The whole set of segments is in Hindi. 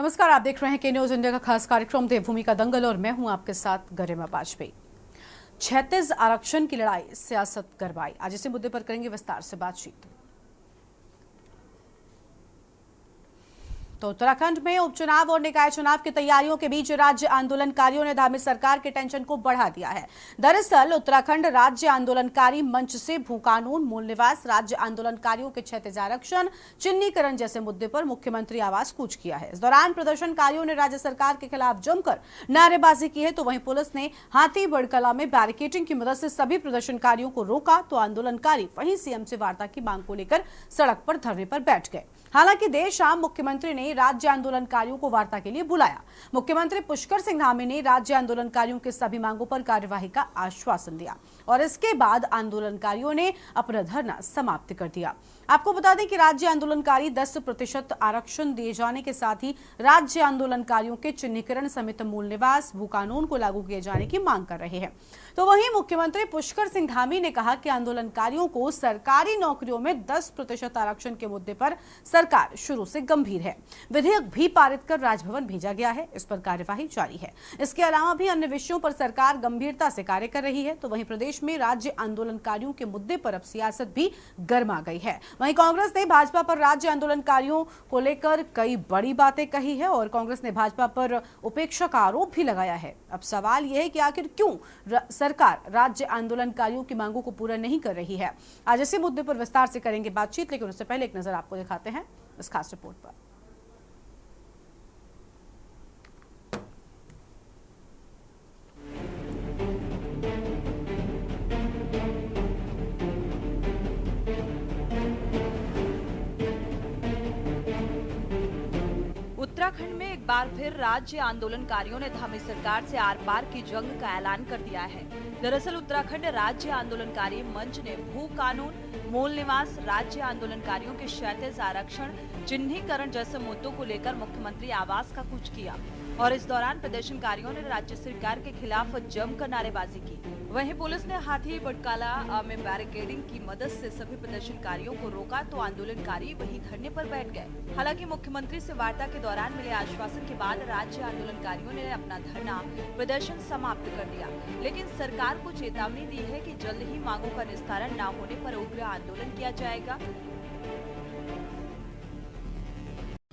नमस्कार, आप देख रहे हैं के न्यूज इंडिया का खास कार्यक्रम देवभूमि का दंगल और मैं हूं आपके साथ गरिमा वाजपेयी। क्षैतिज आरक्षण की लड़ाई, सियासत गरमाई। आज इसी मुद्दे पर करेंगे विस्तार से बातचीत। तो उत्तराखंड में उपचुनाव और निकाय चुनाव की तैयारियों के बीच राज्य आंदोलनकारियों ने धामी सरकार के टेंशन को बढ़ा दिया है। दरअसल उत्तराखंड राज्य आंदोलनकारी मंच से भू कानून, मूल निवास, राज्य आंदोलनकारियों के क्षैतिज आरक्षण, चिन्हीकरण जैसे मुद्दे पर मुख्यमंत्री आवास कूच किया है। इस दौरान प्रदर्शनकारियों ने राज्य सरकार के खिलाफ जमकर नारेबाजी की है, तो वहीं पुलिस ने हाथीबड़ कला में बैरिकेडिंग की मदद से सभी प्रदर्शनकारियों को रोका, तो आंदोलनकारी वहीं सीएम से वार्ता की मांग को लेकर सड़क पर धरने पर बैठ गए। हालांकि देर शाम मुख्यमंत्री ने राज्य आंदोलनकारियों को वार्ता के लिए बुलाया। मुख्यमंत्री पुष्कर सिंह धामी ने राज्य आंदोलनकारियों के सभी मांगों पर कार्यवाही का आश्वासन दिया और इसके बाद आंदोलनकारियों ने अपना धरना समाप्त कर दिया। आपको बता दें कि राज्य आंदोलनकारी 10% आरक्षण दिए जाने के साथ ही राज्य आंदोलनकारियों के चिन्हीकरण समेत मूल निवास, भू कानून को लागू किए जाने की मांग कर रहे हैं। तो वहीं मुख्यमंत्री पुष्कर सिंह धामी ने कहा कि आंदोलनकारियों को सरकारी नौकरियों में 10% आरक्षण के मुद्दे पर सरकार शुरू से गंभीर है। विधेयक भी पारित कर राजभवन भेजा गया है, इस पर कार्यवाही जारी है। इसके अलावा भी अन्य विषयों पर सरकार गंभीरता से कार्य कर रही है। तो वहीं प्रदेश में राज्य आंदोलनकारियों के मुद्दे पर अब सियासत भी गर्मा गई है। वहीं कांग्रेस ने भाजपा पर राज्य आंदोलनकारियों को लेकर कई बड़ी बातें कही है और कांग्रेस ने भाजपा पर उपेक्षा का आरोप भी लगाया है। अब सवाल यह है कि आखिर क्यों सरकार राज्य आंदोलनकारियों की मांगों को पूरा नहीं कर रही है। आज इसी मुद्दे पर विस्तार से करेंगे बातचीत, लेकिन उससे पहले एक नजर आपको दिखाते हैं इस खास रिपोर्ट पर। उत्तराखंड में एक बार फिर राज्य आंदोलनकारियों ने धामी सरकार से आर पार की जंग का ऐलान कर दिया है। दरअसल उत्तराखंड राज्य आंदोलनकारी मंच ने भू कानून, मूल निवास, राज्य आंदोलनकारियों के क्षैतिज आरक्षण, चिन्हीकरण जैसे मुद्दों को लेकर मुख्यमंत्री आवास का कूच किया और इस दौरान प्रदर्शनकारियों ने राज्य सरकार के खिलाफ जमकर नारेबाजी की। वहीं पुलिस ने हाथीबड़ कला में बैरिकेडिंग की मदद से सभी प्रदर्शनकारियों को रोका, तो आंदोलनकारी वहीं धरने पर बैठ गए। हालांकि मुख्यमंत्री से वार्ता के दौरान मिले आश्वासन के बाद राज्य आंदोलनकारियों ने अपना धरना प्रदर्शन समाप्त कर दिया, लेकिन सरकार को चेतावनी दी है कि जल्द ही मांगों का निस्तारण न होने पर उग्र आंदोलन किया जाएगा।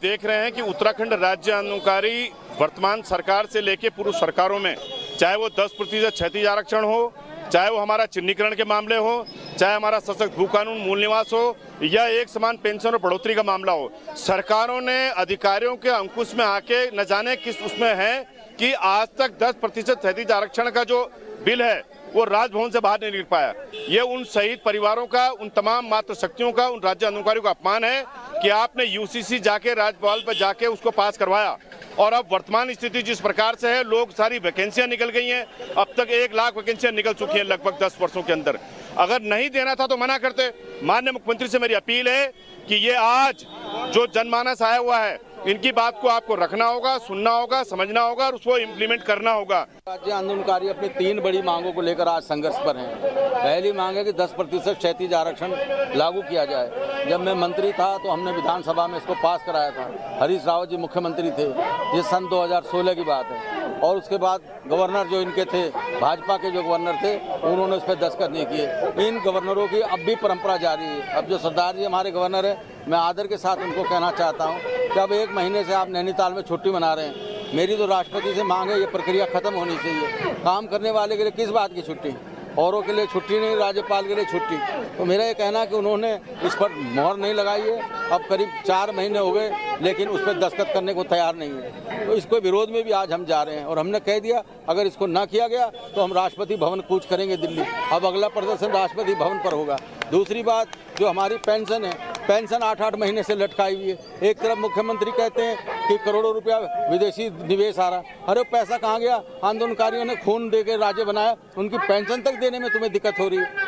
देख रहे हैं कि उत्तराखंड राज्य आंदोलनकारी वर्तमान सरकार से लेकर पूर्व सरकारों में, चाहे वो 10% क्षैतिज आरक्षण हो, चाहे वो हमारा चिन्हीकरण के मामले हो, चाहे हमारा सशक्त भू कानून, मूल निवास हो या एक समान पेंशन और बढ़ोतरी का मामला हो, सरकारों ने अधिकारियों के अंकुश में आके न जाने किस उसमें है कि आज तक 10% क्षैतिज आरक्षण का जो बिल है वो राजभवन से बाहर नहीं निकल पाया। ये उन शहीद परिवारों का, उन तमाम मातृशक्तियों का, उन राज्य आंदोलनकारियों का अपमान है कि आपने यूसीसी जाके राज्यपाल पर जाके उसको पास करवाया और अब वर्तमान स्थिति जिस प्रकार से है, लोग सारी वैकेंसियां निकल गई हैं। अब तक 1 लाख वैकेंसियां निकल चुकी हैं लगभग 10 वर्षों के अंदर। अगर नहीं देना था तो मना करते। माननीय मुख्यमंत्री से मेरी अपील है कि ये आज जो जनमानस आया हुआ है, इनकी बात को आपको रखना होगा, सुनना होगा, समझना होगा और उसको इम्प्लीमेंट करना होगा। राज्य आंदोलनकारी अपनी 3 बड़ी मांगों को लेकर आज संघर्ष पर हैं। पहली मांग है कि 10% क्षैतिज आरक्षण लागू किया जाए। जब मैं मंत्री था तो हमने विधानसभा में इसको पास कराया था। हरीश रावत जी मुख्यमंत्री थे, ये सन 2016 की बात है। और उसके बाद गवर्नर जो इनके थे, भाजपा के जो गवर्नर थे, उन्होंने उस पर दस्तखत नहीं किए। इन गवर्नरों की अब भी परंपरा जारी है। अब जो सरदार जी हमारे गवर्नर है, मैं आदर के साथ उनको कहना चाहता हूँ कि अब 1 महीने से आप नैनीताल में छुट्टी मना रहे हैं। मेरी तो राष्ट्रपति से मांग है, ये प्रक्रिया खत्म होनी चाहिए। काम करने वाले के लिए किस बात की छुट्टी? औरों के लिए छुट्टी नहीं, राज्यपाल के लिए छुट्टी। तो मेरा ये कहना है कि उन्होंने इस पर मोहर नहीं लगाई है। अब करीब 4 महीने हो गए, लेकिन उस पर दस्तखत करने को तैयार नहीं है। तो इसको विरोध में भी आज हम जा रहे हैं और हमने कह दिया अगर इसको ना किया गया तो हम राष्ट्रपति भवन कूच करेंगे दिल्ली। अब अगला प्रदर्शन राष्ट्रपति भवन पर होगा। दूसरी बात, जो हमारी पेंशन है, पेंशन 8-8 महीने से लटकाई हुई है। एक तरफ मुख्यमंत्री कहते हैं कि करोड़ों रुपया विदेशी निवेश आ रहा, अरे पैसा कहाँ गया? आंदोलनकारियों ने खून दे के राज्य बनाया, उनकी पेंशन तक देने में तुम्हें दिक्कत हो रही है।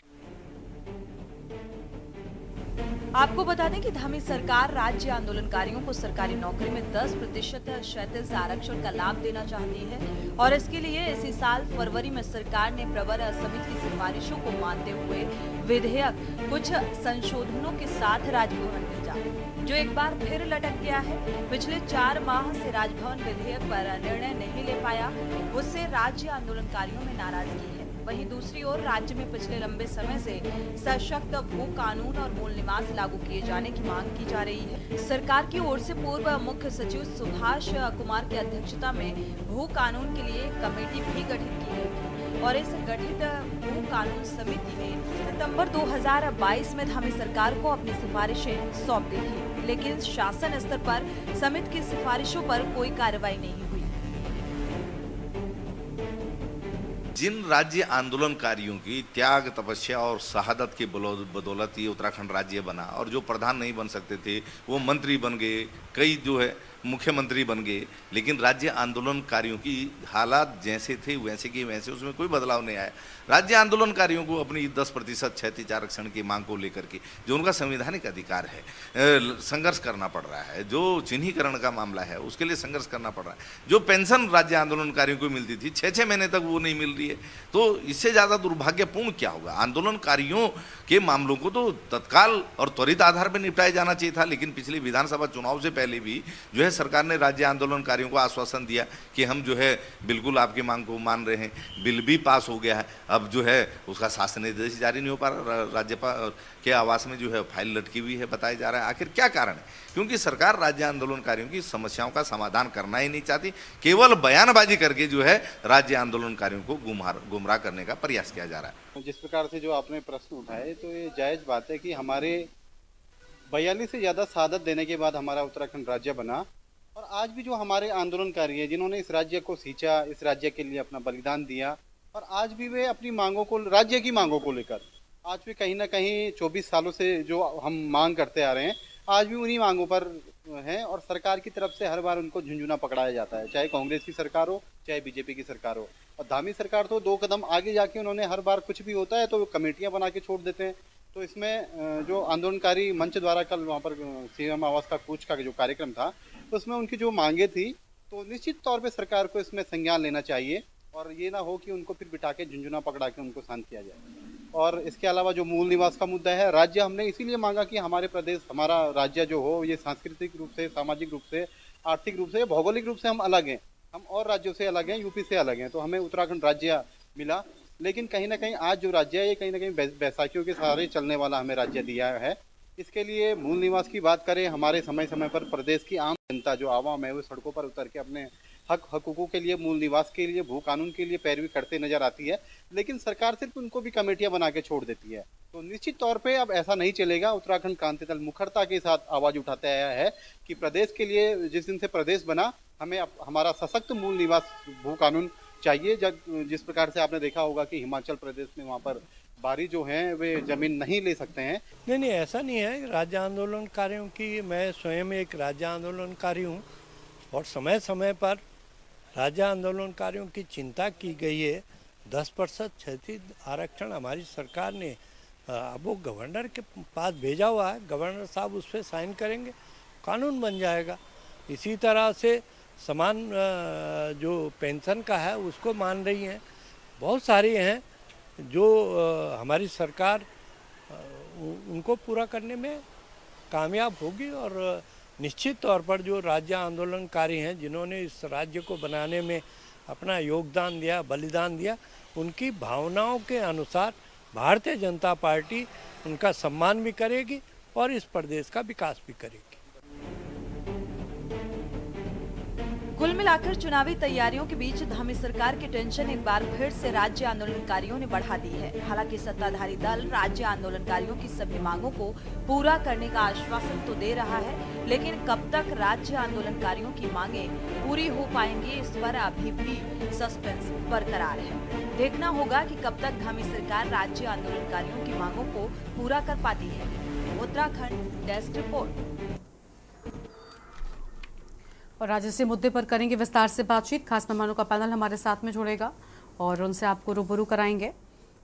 आपको बता दें कि धामी सरकार राज्य आंदोलनकारियों को सरकारी नौकरी में 10% क्षैतिज आरक्षण का लाभ देना चाहती है और इसके लिए इसी साल फरवरी में सरकार ने प्रवर समिति की सिफारिशों को मानते हुए विधेयक कुछ संशोधनों के साथ राजभवन भेजा, जो एक बार फिर लटक गया है। पिछले 4 माह से राजभवन विधेयक पर निर्णय नहीं ले पाया, उससे राज्य आंदोलनकारियों में नाराजगी है। वहीं दूसरी ओर राज्य में पिछले लंबे समय से सशक्त भू कानून और मूल निवास लागू किए जाने की मांग की जा रही है। सरकार की ओर से पूर्व मुख्य सचिव सुभाष कुमार की अध्यक्षता में भू कानून के लिए कमेटी भी गठित की गई थी और इस गठित भू कानून समिति ने सितंबर 2022 में धामी सरकार को अपनी सिफारिशें सौंप दी थी, लेकिन शासन स्तर पर समिति की सिफारिशों पर कोई कार्रवाई नहीं हुई। जिन राज्य आंदोलनकारियों की त्याग, तपस्या और शहादत की बदौलत ये उत्तराखंड राज्य बना और जो प्रधान नहीं बन सकते थे वो मंत्री बन गए, कई जो है मुख्यमंत्री बन गए, लेकिन राज्य आंदोलनकारियों की हालात जैसे थे वैसे के वैसे, उसमें कोई बदलाव नहीं आया। राज्य आंदोलनकारियों को अपनी 10% क्षैतिज आरक्षण की मांग को लेकर के, जो उनका संवैधानिक अधिकार है, संघर्ष करना पड़ रहा है। जो चिन्हीकरण का मामला है उसके लिए संघर्ष करना पड़ रहा है। जो पेंशन राज्य आंदोलनकारियों को मिलती थी 6-6 महीने तक वो नहीं मिल रही है, तो इससे ज़्यादा दुर्भाग्यपूर्ण क्या होगा। आंदोलनकारियों के मामलों को तो तत्काल और त्वरित आधार पर निपटाया जाना चाहिए था, लेकिन पिछले विधानसभा चुनाव से पहले भी जो है सरकार ने राज्य आंदोलनकारियों को आश्वासन दिया कि हम जो है बिल्कुल आपकी मांग को मान रहे हैं। बिल भी पास हो गया है, अब जो है उसका शासन निर्देश जारी नहीं हो पा रहा। राज्यपाल के आवास में जो है फाइल लटकी हुई है, बताया जा रहा है। आखिर क्या कारण है? क्योंकि सरकार राज्य आंदोलनकारियों की समस्याओं का समाधान करना ही नहीं चाहती, केवल बयानबाजी करके जो है राज्य आंदोलनकारियों को गुमराह करने का प्रयास किया जा रहा है। जिस प्रकार से जो आपने प्रश्न उठाए, तो ये जायज़ बात है कि हमारे 42 से ज़्यादा शहादत देने के बाद हमारा उत्तराखंड राज्य बना और आज भी जो हमारे आंदोलनकारी हैं जिन्होंने इस राज्य को सींचा, इस राज्य के लिए अपना बलिदान दिया और आज भी वे अपनी मांगों को, राज्य की मांगों को लेकर आज भी कहीं ना कहीं 24 सालों से जो हम मांग करते आ रहे हैं, आज भी उन्हीं मांगों पर हैं और सरकार की तरफ से हर बार उनको झुंझुना पकड़ाया जाता है, चाहे कांग्रेस की सरकार हो चाहे बीजेपी की सरकार हो। और धामी सरकार तो 2 कदम आगे जाके उन्होंने हर बार कुछ भी होता है तो कमेटियां बना के छोड़ देते हैं। तो इसमें जो आंदोलनकारी मंच द्वारा कल वहाँ पर सीएम आवास का कूच का जो कार्यक्रम था, तो उसमें उनकी जो मांगे थी, तो निश्चित तौर पे सरकार को इसमें संज्ञान लेना चाहिए और ये ना हो कि उनको फिर बिठा के झुंझुना पकड़ा के उनको शांत किया जाए। और इसके अलावा जो मूल निवास का मुद्दा है, राज्य हमने इसीलिए मांगा कि हमारे प्रदेश, हमारा राज्य जो हो, ये सांस्कृतिक रूप से, सामाजिक रूप से, आर्थिक रूप से, भौगोलिक रूप से हम अलग हैं, हम और राज्यों से अलग हैं, यूपी से अलग हैं, तो हमें उत्तराखंड राज्य मिला। लेकिन कहीं ना कहीं आज जो राज्य है ये कहीं ना कहीं बैसाखियों के सहारे चलने वाला हमें राज्य दिया है। इसके लिए मूल निवास की बात करें, हमारे समय समय पर प्रदेश की आम जनता जो आवाम है वो सड़कों पर उतर के अपने हकूकों के लिए, मूल निवास के लिए, भू कानून के लिए पैरवी करते नजर आती है, लेकिन सरकार सिर्फ उनको भी कमेटियां बना के छोड़ देती है। तो निश्चित तौर पे अब ऐसा नहीं चलेगा। उत्तराखंड क्रांति दल मुखरता के साथ आवाज उठाते आया है कि प्रदेश के लिए, जिस दिन से प्रदेश बना, हमें हमारा सशक्त मूल निवास भू कानून चाहिए। जिस प्रकार से आपने देखा होगा कि हिमाचल प्रदेश में वहाँ पर बारी जो हैं वे जमीन नहीं ले सकते हैं। नहीं, ऐसा नहीं है। राज्य आंदोलनकारियों की, मैं स्वयं एक राज्य आंदोलनकारी हूँ और समय समय पर राज्य आंदोलनकारियों की चिंता की गई है। 10% क्षैतिज आरक्षण हमारी सरकार ने अब वो गवर्नर के पास भेजा हुआ है, गवर्नर साहब उस पर साइन करेंगे, कानून बन जाएगा। इसी तरह से समान जो पेंशन का है उसको मान रही हैं, बहुत सारी हैं जो हमारी सरकार उनको पूरा करने में कामयाब होगी और निश्चित तौर पर जो राज्य आंदोलनकारी हैं जिन्होंने इस राज्य को बनाने में अपना योगदान दिया, बलिदान दिया, उनकी भावनाओं के अनुसार भारतीय जनता पार्टी उनका सम्मान भी करेगी और इस प्रदेश का विकास भी करेगी। कुल मिलाकर चुनावी तैयारियों के बीच धामी सरकार की टेंशन एक बार फिर से राज्य आंदोलनकारियों ने बढ़ा दी है। हालांकि सत्ताधारी दल राज्य आंदोलनकारियों की सभी मांगों को पूरा करने का आश्वासन तो दे रहा है, लेकिन कब तक राज्य आंदोलनकारियों की मांगें पूरी हो पाएंगी, इस पर अभी भी सस्पेंस बरकरार है। देखना होगा कि कब तक धामी सरकार राज्य आंदोलनकारियों की मांगों को पूरा कर पाती है। Uttarakhand desk report. और आज इसी मुद्दे पर करेंगे विस्तार से बातचीत। खास मेहमानों का पैनल हमारे साथ में जुड़ेगा और उनसे आपको रूबरू कराएंगे।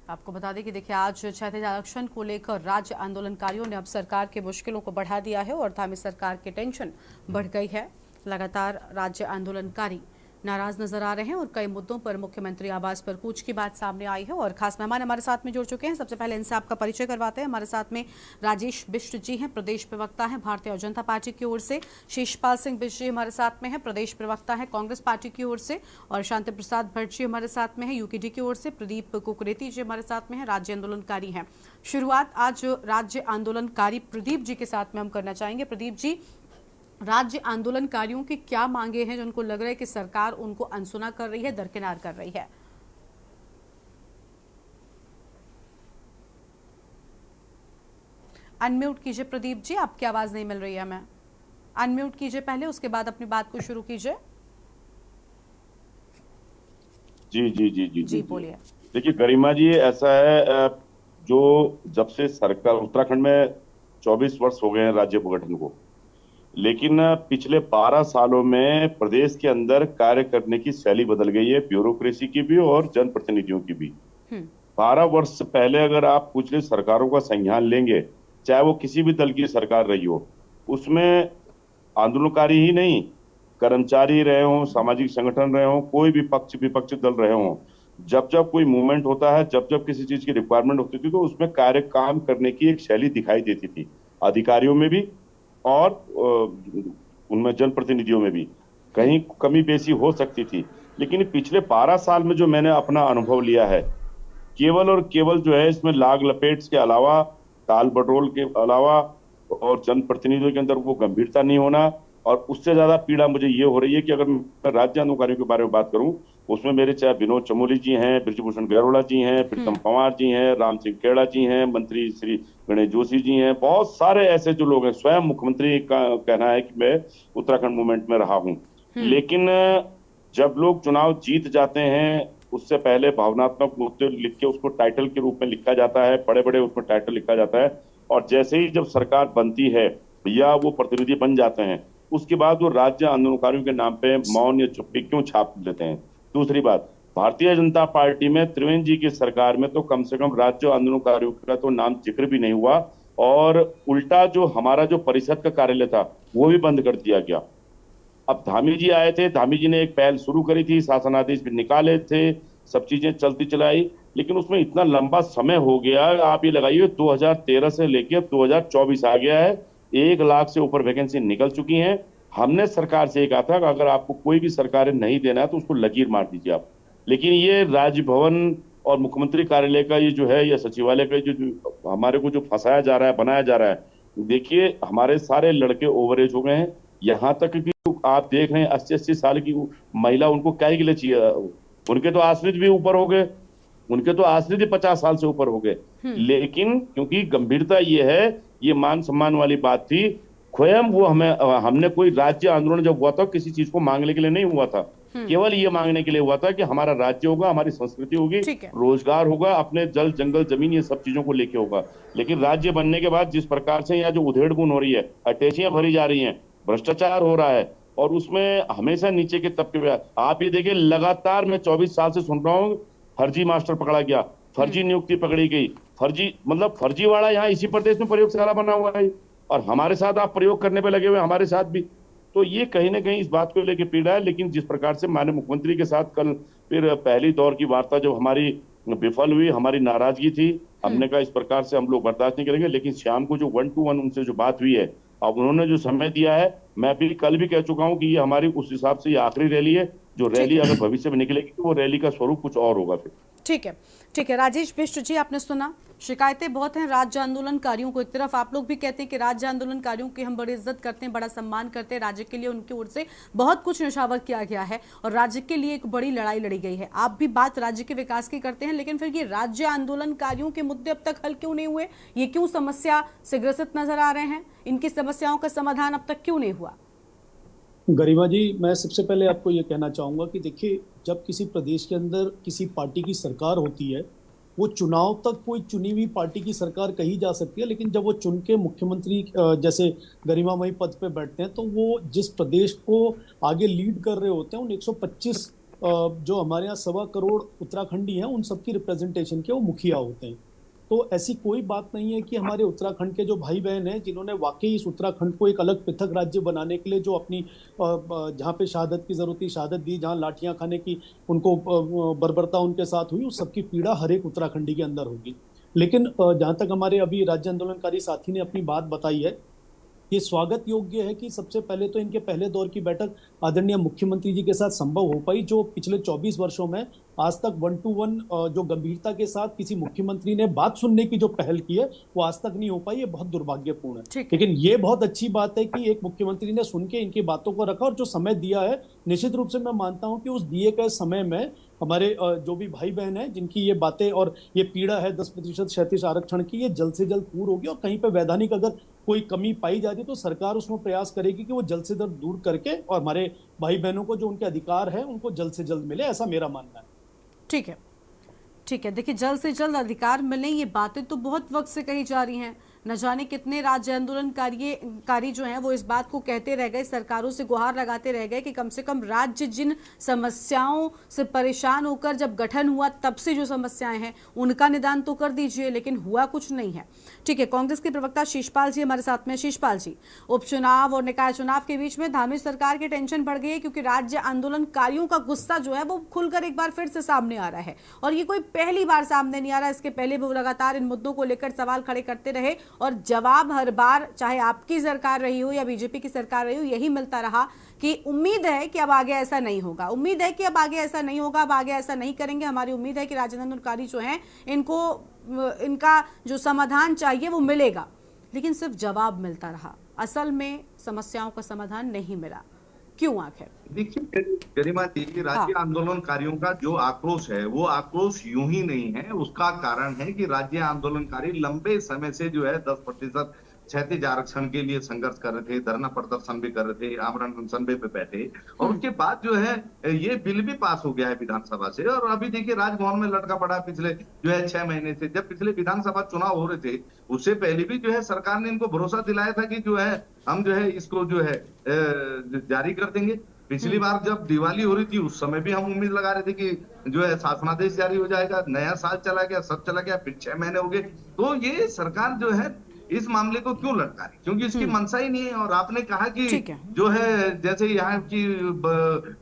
आपको बता दें कि देखिए आज क्षैतिज आरक्षण को लेकर राज्य आंदोलनकारियों ने अब सरकार की मुश्किलों को बढ़ा दिया है और धामी सरकार की टेंशन बढ़ गई है। लगातार राज्य आंदोलनकारी नाराज नजर आ रहे हैं और कई मुद्दों पर मुख्यमंत्री आवास पर कूच की बात सामने आई है और खास मेहमान हमारे साथ में जुड़ चुके हैं। सबसे पहले इनसे आपका परिचय करवाते हैं। हमारे साथ में राजेश बिष्ट जी हैं, प्रदेश प्रवक्ता हैं भारतीय जनता पार्टी की ओर से। शिषपाल सिंह बिष्ट जी हमारे साथ में हैं, प्रदेश प्रवक्ता हैं कांग्रेस पार्टी की ओर से। और शांति प्रसाद भट्ट जी हमारे साथ में है, यूकेडी की ओर से। प्रदीप कुकरेती जी हमारे साथ में है, राज्य आंदोलनकारी हैं। शुरुआत आज राज्य आंदोलनकारी प्रदीप जी के साथ में हम करना चाहेंगे। प्रदीप जी, राज्य आंदोलनकारियों की क्या मांगे हैं जिनको लग रहा है कि सरकार उनको अनसुना कर रही है, दरकिनार कर रही है? अनम्यूट कीजिए प्रदीप जी, आपकी आवाज नहीं मिल रही है हमें। अनम्यूट कीजिए पहले, उसके बाद अपनी बात को शुरू कीजिए। जी जी जी जी जी बोलिए। देखिए गरिमा जी, ऐसा है जो जब से सरकार उत्तराखंड में 24 वर्ष हो गए हैं राज्य गठन को, लेकिन पिछले 12 सालों में प्रदेश के अंदर कार्य करने की शैली बदल गई है, ब्यूरोक्रेसी की भी और जनप्रतिनिधियों की भी। 12 वर्ष पहले अगर आप पिछली सरकारों का संज्ञान लेंगे, चाहे वो किसी भी दल की सरकार रही हो, उसमें आंदोलनकारी ही नहीं, कर्मचारी रहे हों, सामाजिक संगठन रहे हों, कोई भी पक्ष विपक्ष दल रहे हों, जब जब कोई मूवमेंट होता है, जब जब किसी चीज की रिक्वायरमेंट होती थी, तो उसमें काम करने की एक शैली दिखाई देती थी, अधिकारियों में भी और उनमें जनप्रतिनिधियों में भी कहीं कमी बेसी हो सकती थी। लेकिन पिछले 12 साल में जो मैंने अपना अनुभव लिया है, केवल और केवल जो है इसमें लाग लपेट के अलावा, ताल बटोल के अलावा और जनप्रतिनिधियों के अंदर वो गंभीरता नहीं होना, और उससे ज्यादा पीड़ा मुझे ये हो रही है कि अगर मैं राज्य आंदोलनकारियों के बारे में बात करूं, उसमें मेरे चाहे विनोद चमोली जी हैं, ब्रजभूषण गैरोला जी हैं, प्रीतम पंवार जी हैं, राम सिंह खेड़ा जी हैं, मंत्री श्री गणेश जोशी जी हैं, बहुत सारे ऐसे जो लोग हैं, स्वयं मुख्यमंत्री का कहना है कि मैं उत्तराखंड मूवमेंट में रहा हूं। लेकिन जब लोग चुनाव जीत जाते हैं, उससे पहले भावनात्मक मुद्दे लिख के उसको टाइटल के रूप में लिखा जाता है, बड़े बड़े उसमें टाइटल लिखा जाता है, और जैसे ही जब सरकार बनती है या वो प्रतिनिधि बन जाते हैं, उसके बाद वो राज्य आंदोलनकारियों के नाम पे मौन या चुप्पी क्यों छाप देते हैं। दूसरी बात, भारतीय जनता पार्टी में त्रिवेंद्र जी की सरकार में तो कम से कम राज्य आंदोलनकारियों का तो नाम जिक्र भी नहीं हुआ, और उल्टा जो हमारा जो परिषद का कार्यालय था वो भी बंद कर दिया गया। अब धामी जी आए थे, धामी जी ने एक पहल शुरू करी थी, शासनादेश भी निकाले थे, सब चीजें चलती चलाई, लेकिन उसमें इतना लंबा समय हो गया, आप ये लगाइए 2013 से लेकर 2024 आ गया है, 1 लाख से ऊपर वैकेंसी निकल चुकी हैं। हमने सरकार से कहा था कि अगर आपको कोई भी सरकार नहीं देना है तो उसको लकीर मार दीजिए आप, लेकिन ये राजभवन और मुख्यमंत्री कार्यालय का ये जो है, या सचिवालय का जो हमारे को जो फंसाया जा रहा है, बनाया जा रहा है, देखिए हमारे सारे लड़के ओवर एज हो गए हैं, यहाँ तक कि आप देख रहे हैं 80-80 साल की महिला, उनको क्या के लिए चाहिए, उनके तो आश्रित भी ऊपर हो गए, उनके तो आश्रित ही 50 साल से ऊपर हो गए। लेकिन क्योंकि गंभीरता ये है, ये मान सम्मान वाली बात थी, स्वयं वो हमने कोई राज्य आंदोलन जब हुआ था किसी चीज को मांगने के लिए नहीं हुआ था, केवल ये मांगने के लिए हुआ था कि हमारा राज्य होगा, हमारी संस्कृति होगी, रोजगार होगा, अपने जल जंगल जमीन ये सब चीजों को लेके होगा। लेकिन राज्य बनने के बाद जिस प्रकार से यहाँ जो उधेड़बुन हो रही है, अटैचियां भरी जा रही हैं, भ्रष्टाचार हो रहा है, और उसमें हमेशा नीचे के तबके पे आप ये देखिए, लगातार मैं 24 साल से सुन रहा हूँ, फर्जी मास्टर पकड़ा गया, फर्जी नियुक्ति पकड़ी गई, फर्जी मतलब फर्जीवाड़ा यहाँ इसी प्रदेश में प्रयोगशाला बना हुआ है, और हमारे साथ आप प्रयोग करने पे लगे हुए, हमारे साथ भी। तो ये कहीं ना कहीं इस बात को लेकर पीड़ा है। लेकिन जिस प्रकार से माननीय मुख्यमंत्री के साथ कल फिर पहली दौर की वार्ता जब हमारी विफल हुई, हमारी नाराजगी थी, हमने कहा इस प्रकार से हम लोग बर्दाश्त नहीं करेंगे। लेकिन शाम को जो 1-to-1 उनसे जो बात हुई है, अब उन्होंने जो समय दिया है, मैं भी कल भी कह चुका हूं कि ये हमारी उस हिसाब से ये आखिरी रैली है, जो रैली अगर भविष्य में निकलेगी तो वो रैली का स्वरूप कुछ और होगा फिर। ठीक है राजेश बिष्ट जी, आपने सुना, शिकायतें बहुत हैं राज्य आंदोलनकारियों को। एक तरफ आप लोग भी कहते हैं कि राज्य आंदोलनकारियों की हम बड़ी इज्जत करते हैं, बड़ा सम्मान करते हैं, राज्य के लिए उनकी ओर से बहुत कुछ निशावर किया गया है और राज्य के लिए एक बड़ी लड़ाई लड़ी गई है। आप भी बात राज्य के विकास की करते हैं, लेकिन फिर ये राज्य आंदोलनकारियों के मुद्दे अब तक हल क्यों नहीं हुए? ये क्यों समस्या से ग्रसित नजर आ रहे हैं? इनकी समस्याओं का समाधान अब तक क्यों नहीं हुआ? गरिमा जी, मैं सबसे पहले आपको ये कहना चाहूँगा कि देखिए, जब किसी प्रदेश के अंदर किसी पार्टी की सरकार होती है, वो चुनाव तक कोई चुनी हुई पार्टी की सरकार कही जा सकती है, लेकिन जब वो चुन के मुख्यमंत्री जैसे गरिमामयी पद पे बैठते हैं, तो वो जिस प्रदेश को आगे लीड कर रहे होते हैं, उन 125 जो हमारे यहाँ 1.25 करोड़ उत्तराखंडी हैं उन सबकी रिप्रेजेंटेशन के वो मुखिया होते हैं। तो ऐसी कोई बात नहीं है कि हमारे उत्तराखंड के जो भाई बहन हैं जिन्होंने वाकई इस उत्तराखंड को एक अलग पृथक राज्य बनाने के लिए जो अपनी जहाँ पे शहादत की जरूरत थी शहादत दी, जहाँ लाठियां खाने की उनको बर्बरता उनके साथ हुई, उस सबकी पीड़ा हर एक उत्तराखंडी के अंदर होगी। लेकिन जहाँ तक हमारे अभी राज्य आंदोलनकारी साथी ने अपनी बात बताई है, ये स्वागत योग्य है कि सबसे पहले तो इनके पहले दौर की बैठक आदरणीय मुख्यमंत्री जी के साथ संभव हो पाई, जो पिछले 24 वर्षों में आज तक 1 to 1 जो गंभीरता के साथ किसी मुख्यमंत्री ने बात सुनने की जो पहल की है वो आज तक नहीं हो पाई। ये बहुत दुर्भाग्यपूर्ण है। लेकिन ये बहुत अच्छी बात है कि एक मुख्यमंत्री ने सुन के इनकी बातों को रखा और जो समय दिया है, निश्चित रूप से मैं मानता हूं कि उस दिए गए समय में हमारे जो भी भाई बहन हैं जिनकी ये बातें और ये पीड़ा है 10% क्षैतिज आरक्षण की, ये जल्द से जल्द पूर्ण होगी। और कहीं पे वैधानिक अगर कोई कमी पाई जाती है तो सरकार उसमें प्रयास करेगी कि वो जल्द से जल्द दूर करके और हमारे भाई बहनों को जो उनके अधिकार है उनको जल्द से जल्द मिले, ऐसा मेरा मानना है। ठीक है, ठीक है। देखिए, जल्द से जल्द अधिकार मिले, ये बातें तो बहुत वक्त से कही जा रही हैं। न जाने कितने राज्य आंदोलनकारी जो हैं वो इस बात को कहते रह गए, सरकारों से गुहार लगाते रह गए कि कम से कम राज्य जिन समस्याओं से परेशान होकर जब गठन हुआ तब से जो समस्याएं हैं उनका निदान तो कर दीजिए, लेकिन हुआ कुछ नहीं है। ठीक है, कांग्रेस के प्रवक्ता शीशपाल जी हमारे साथ में। शीशपाल जी, उपचुनाव और निकाय चुनाव के बीच में धार्मिक सरकार की टेंशन बढ़ गई है क्योंकि राज्य आंदोलनकारियों का गुस्सा जो है वो खुलकर एक बार फिर से सामने आ रहा है, और ये कोई पहली बार सामने नहीं आ रहा। इसके पहले वो लगातार इन मुद्दों को लेकर सवाल खड़े करते रहे और जवाब हर बार, चाहे आपकी सरकार रही हो या बीजेपी की सरकार रही हो, यही मिलता रहा कि उम्मीद है कि अब आगे ऐसा नहीं होगा, उम्मीद है कि अब आगे ऐसा नहीं होगा, अब आगे ऐसा नहीं करेंगे। हमारी उम्मीद है कि राज्य आंदोलनकारी जो हैं इनका जो समाधान चाहिए वो मिलेगा, लेकिन सिर्फ जवाब मिलता रहा। असल में समस्याओं का समाधान नहीं मिला। क्यों आखिर? देखिए गरिमा जी, राज्य आंदोलनकारियों का जो आक्रोश है वो आक्रोश यूं ही नहीं है। उसका कारण है कि राज्य आंदोलनकारी लंबे समय से जो है 10% क्षैतिज आरक्षण के लिए संघर्ष कर रहे थे, धरना प्रदर्शन भी कर रहे थे, आमरण अनशन पे बैठे, और उसके बाद जो है ये बिल भी पास हो गया है विधानसभा से। और अभी देखिए राजभवन में लटका पड़ा पिछले जो है 6 महीने से। जब पिछले विधानसभा चुनाव हो रहे थे उससे पहले भी जो है सरकार ने इनको भरोसा दिलाया था कि जो है हम जो है इसको जो है जारी कर देंगे। पिछली बार जब दिवाली हो रही थी उस समय भी हम उम्मीद लगा रहे थे कि जो है शासनादेश जारी हो जाएगा। नया साल चला गया, सब चला गया, फिर 6 महीने हो गए। तो ये सरकार जो है इस मामले को क्यों लटका रही? क्योंकि इसकी मंशा ही नहीं है। और आपने कहा कि जो है जैसे यहाँ की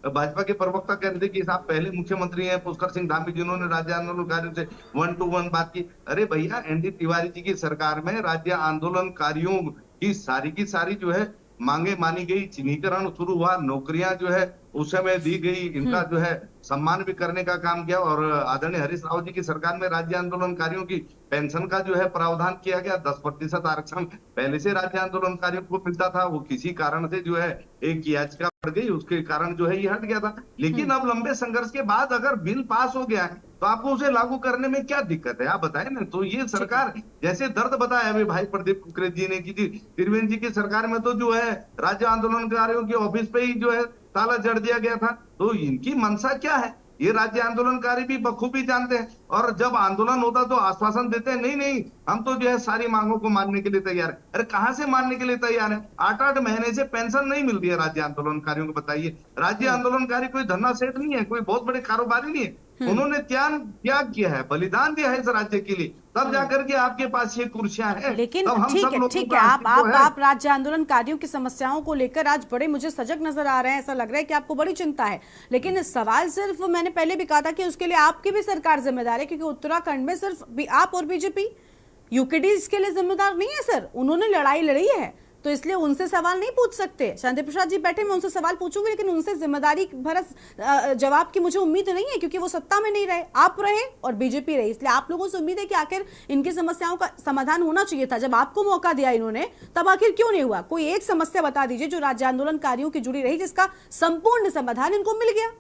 भाजपा के प्रवक्ता कह रहे थे कि साहब पहले मुख्यमंत्री हैं पुष्कर सिंह धामी जिन्होंने राज्य आंदोलनकारियों से 1 to 1 बात की। अरे भैया, एनडी तिवारी जी की सरकार में राज्य आंदोलनकारियों की सारी जो है मांगे मानी गई, चिन्हीकरण शुरू हुआ, नौकरियां जो है उस समय दी गई, इनका जो है सम्मान भी करने का काम किया। और आदरणीय हरीश राव जी की सरकार में राज्य आंदोलनकारियों की पेंशन का जो है प्रावधान किया गया। 10% आरक्षण पहले से राज्य आंदोलनकारियों को मिलता था, वो किसी कारण से जो है एक याचिका पड़ गई, उसके कारण जो है ये हट गया था। लेकिन अब लंबे संघर्ष के बाद अगर बिल पास हो गया है तो आपको उसे लागू करने में क्या दिक्कत है, आप बताएं ना। तो ये सरकार जैसे दर्द बताया अभी भाई प्रदीप कुकरेज जी ने की त्रिवेंद्र जी की सरकार में तो जो है राज्य आंदोलनकारियों के ऑफिस पे ही जो है ताला जड़ दिया गया था। तो इनकी मंशा क्या है ये राज्य आंदोलनकारी भी बखूबी जानते हैं। और जब आंदोलन होता तो आश्वासन देते हैं नहीं नहीं हम तो जो है सारी मांगों को मानने के लिए तैयार है। अरे कहां से मानने के लिए तैयार है? 8-8 महीने से पेंशन नहीं मिल रही है राज्य आंदोलनकारियों को। बताइए, राज्य आंदोलनकारी कोई धरना सेठ नहीं है, कोई बहुत बड़े कारोबारी नहीं है। उन्होंने त्याग किया है, बलिदान दिया है इस राज्य के लिए, तब जाकर के आपके पास ये कुर्सियां हैं। लेकिन ठीक है, आप राज्य आंदोलनकारियों की समस्याओं को लेकर आज बड़े मुझे सजग नजर आ रहे हैं। ऐसा लग रहा है कि आपको बड़ी चिंता है। लेकिन सवाल सिर्फ, मैंने पहले भी कहा था कि उसके लिए आपकी भी सरकार जिम्मेदार है, क्योंकि उत्तराखंड में सिर्फ आप और बीजेपी, यूकेडी इसके लिए जिम्मेदार नहीं है सर। उन्होंने लड़ाई लड़ी है तो इसलिए उनसे सवाल नहीं पूछ सकते। शांति प्रसाद जी बैठे, मैं उनसे सवाल पूछूंगी, लेकिन उनसे जिम्मेदारी भरा जवाब की मुझे उम्मीद नहीं है, क्योंकि वो सत्ता में नहीं रहे, आप रहे और बीजेपी रही। इसलिए आप लोगों से उम्मीद है कि आखिर इनकी समस्याओं का समाधान होना चाहिए था। जब आपको मौका दिया इन्होंने तब आखिर क्यों नहीं हुआ? कोई एक समस्या बता दीजिए जो राज्य आंदोलनकारियों की जुड़ी रही, जिसका संपूर्ण समाधान इनको मिल गया।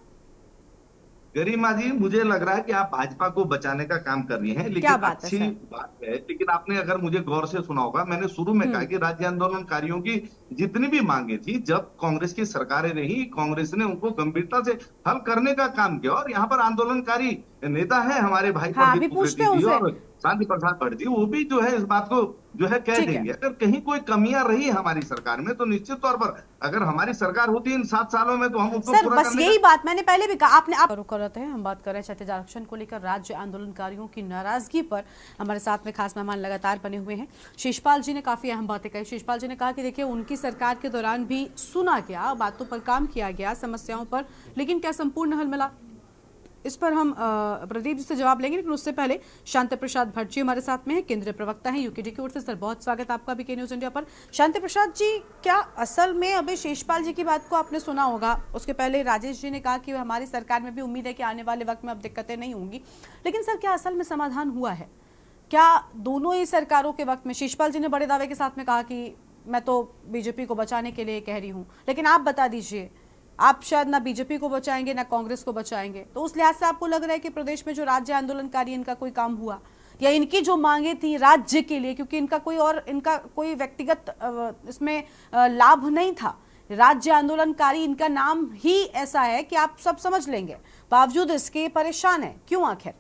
गरिमा जी, मुझे लग रहा है कि आप भाजपा को बचाने का काम कर रही हैं, लेकिन अच्छी बात है। लेकिन आपने अगर मुझे गौर से सुना होगा, मैंने शुरू में कहा कि राज्य आंदोलनकारियों की जितनी भी मांगे थी, जब कांग्रेस की सरकारें रही, कांग्रेस ने उनको गंभीरता से हल करने का काम किया। और यहाँ पर आंदोलनकारी नेता है हमारे भाई प्रदीप कुकरेज जी, और शांति प्रसाद भट्टी वो भी जो है इस बात को जो है कह देंगे। अगर कहीं कोई कमियां रही हमारी सरकार में तो निश्चित तौर पर अगर हमारी सरकार होती इन 7 सालों में तो हम उसको सर बस यही बात मैंने पहले भी कहा, आपने आप रुक करते हैं। हम बात कर रहे हैं क्षतिज आरक्षण को लेकर राज्य आंदोलनकारियों की नाराजगी पर। हमारे साथ में खास मेहमान लगातार बने हुए हैं। शिषपाल जी ने काफी अहम बातें कही। शिषपाल जी ने कहा कि देखिए उनकी सरकार के दौरान भी सुना गया, बातों पर काम किया गया, समस्याओं पर, लेकिन क्या संपूर्ण हल मिला? इस पर हम प्रदीप जी से जवाब लेंगे, लेकिन उससे पहले शांति प्रसाद भट्ट जी हमारे साथ में हैं, केंद्रीय प्रवक्ता हैं यूकेडी की ओर से। सर बहुत स्वागत आपका भी के न्यूज इंडिया पर। शांति प्रसाद जी, क्या असल में अभी शिषपाल जी की बात को आपने सुना होगा, उसके पहले राजेश जी ने कहा कि हमारी सरकार में भी उम्मीद है कि आने वाले वक्त में अब दिक्कतें नहीं होंगी, लेकिन सर क्या असल में समाधान हुआ है? क्या दोनों ही सरकारों के वक्त में, शिषपाल जी ने बड़े दावे के साथ में कहा कि मैं तो बीजेपी को बचाने के लिए कह रही हूँ, लेकिन आप बता दीजिए, आप शायद ना बीजेपी को बचाएंगे ना कांग्रेस को बचाएंगे, तो उस लिहाज से आपको लग रहा है कि प्रदेश में जो राज्य आंदोलनकारी इनका कोई काम हुआ, या इनकी जो मांगे थी राज्य के लिए, क्योंकि इनका कोई व्यक्तिगत इसमें लाभ नहीं था, राज्य आंदोलनकारी इनका नाम ही ऐसा है कि आप सब समझ लेंगे, बावजूद इसके परेशान है, क्यों आखिर?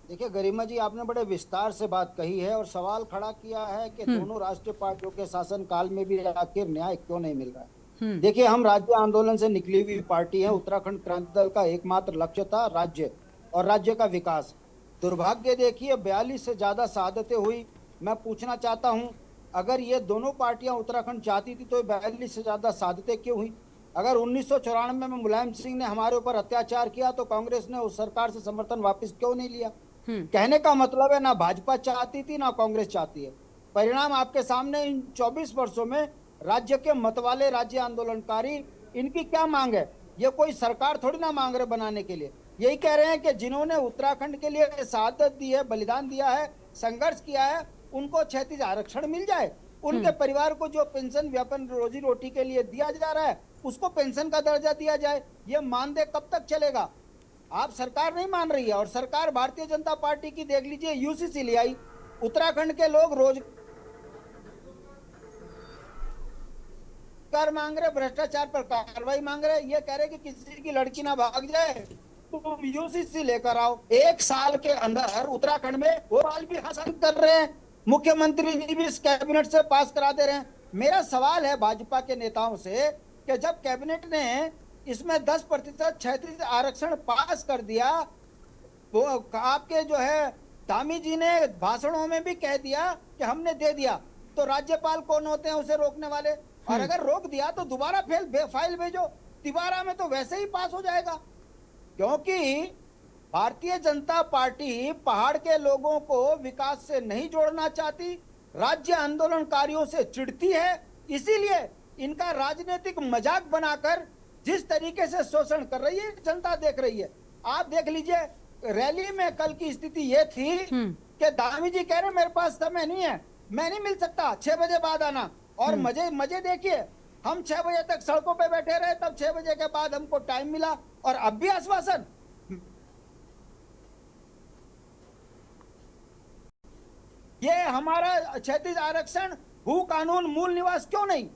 देखिए गरिमा जी, आपने बड़े विस्तार से बात कही है और सवाल खड़ा किया है कि दोनों राष्ट्रीय पार्टियों के शासन काल में भी आखिर न्याय क्यों नहीं मिल रहा है। देखिए, हम राज्य आंदोलन से निकली हुई पार्टी है। उत्तराखंड क्रांति दल का एकमात्र लक्ष्य था राज्य और राज्य का विकास। दुर्भाग्य देखिए 42 से ज्यादा शहादतें हुई। मैं पूछना चाहता हूं, अगर ये दोनों पार्टियां उत्तराखंड चाहती थी तो 42 से ज्यादा शहादतें क्यों हुई? अगर 1994 में मुलायम सिंह ने हमारे ऊपर अत्याचार किया तो कांग्रेस ने उस सरकार से समर्थन वापस क्यों नहीं लिया? कहने का मतलब है ना भाजपा चाहती थी ना कांग्रेस चाहती है। परिणाम आपके सामने। इन 24 वर्षों में राज्य के मतवाले राज्य आंदोलनकारी, इनकी क्या मांग है? ये कोई सरकार थोड़ी ना मांग रहे बनाने के लिए। यही कह रहे हैं कि जिन्होंने उत्तराखंड के लिए शहादत दी है, बलिदान दिया है, संघर्ष किया है, उनको क्षैतिज आरक्षण मिल जाए। उनके परिवार को जो पेंशन व्यापन रोजी रोटी के लिए दिया जा रहा है उसको पेंशन का दर्जा दिया जाए। ये मानदेय कब तक चलेगा? आप सरकार नहीं मान रही है। और सरकार भारतीय जनता पार्टी की देख लीजिए, यूसीसी ले आई। उत्तराखंड के लोग रोजगार मांग रहे, भ्रष्टाचार पर कार्रवाई मांग रहे, ये कह रहे कि किसी की लड़की ना भाग जाए, तुम यूसीसी लेकर आओ। 1 साल के अंदर उत्तराखंड में वो माल भी हासिल कर रहे हैं। मुख्यमंत्री जी भी इस कैबिनेट से पास करा दे रहे हैं। मेरा सवाल है भाजपा के नेताओं से कि जब कैबिनेट ने इसमें 10% क्षैतिज आरक्षण पास कर दिया, वो आपके जो है धामी जी ने भाषणों में भी कह दिया कि हमने दे दिया, तो राज्यपाल कौन होते हैं उसे रोकने वाले? और अगर रोक दिया तो दोबारा फाइल भेजो, दोबारा में तो वैसे ही पास हो जाएगा। क्योंकि भारतीय जनता पार्टी पहाड़ के लोगों को विकास से नहीं जोड़ना चाहती, राज्य आंदोलनकारियों से चिढ़ती है। इसीलिए इनका राजनीतिक मजाक बनाकर जिस तरीके से शोषण कर रही है जनता देख रही है। आप देख लीजिए, रैली में कल की स्थिति ये थी कि धामी जी कह रहे मेरे पास समय नहीं है, मैं नहीं मिल सकता, 6 बजे बाद आना। और मजे देखिए, हम 6 बजे तक सड़कों पे बैठे रहे, तब 6 बजे के बाद हमको टाइम मिला, और अब भी आश्वासन। ये हमारा क्षैतिज आरक्षण, भू कानून, मूल निवास क्यों नहीं?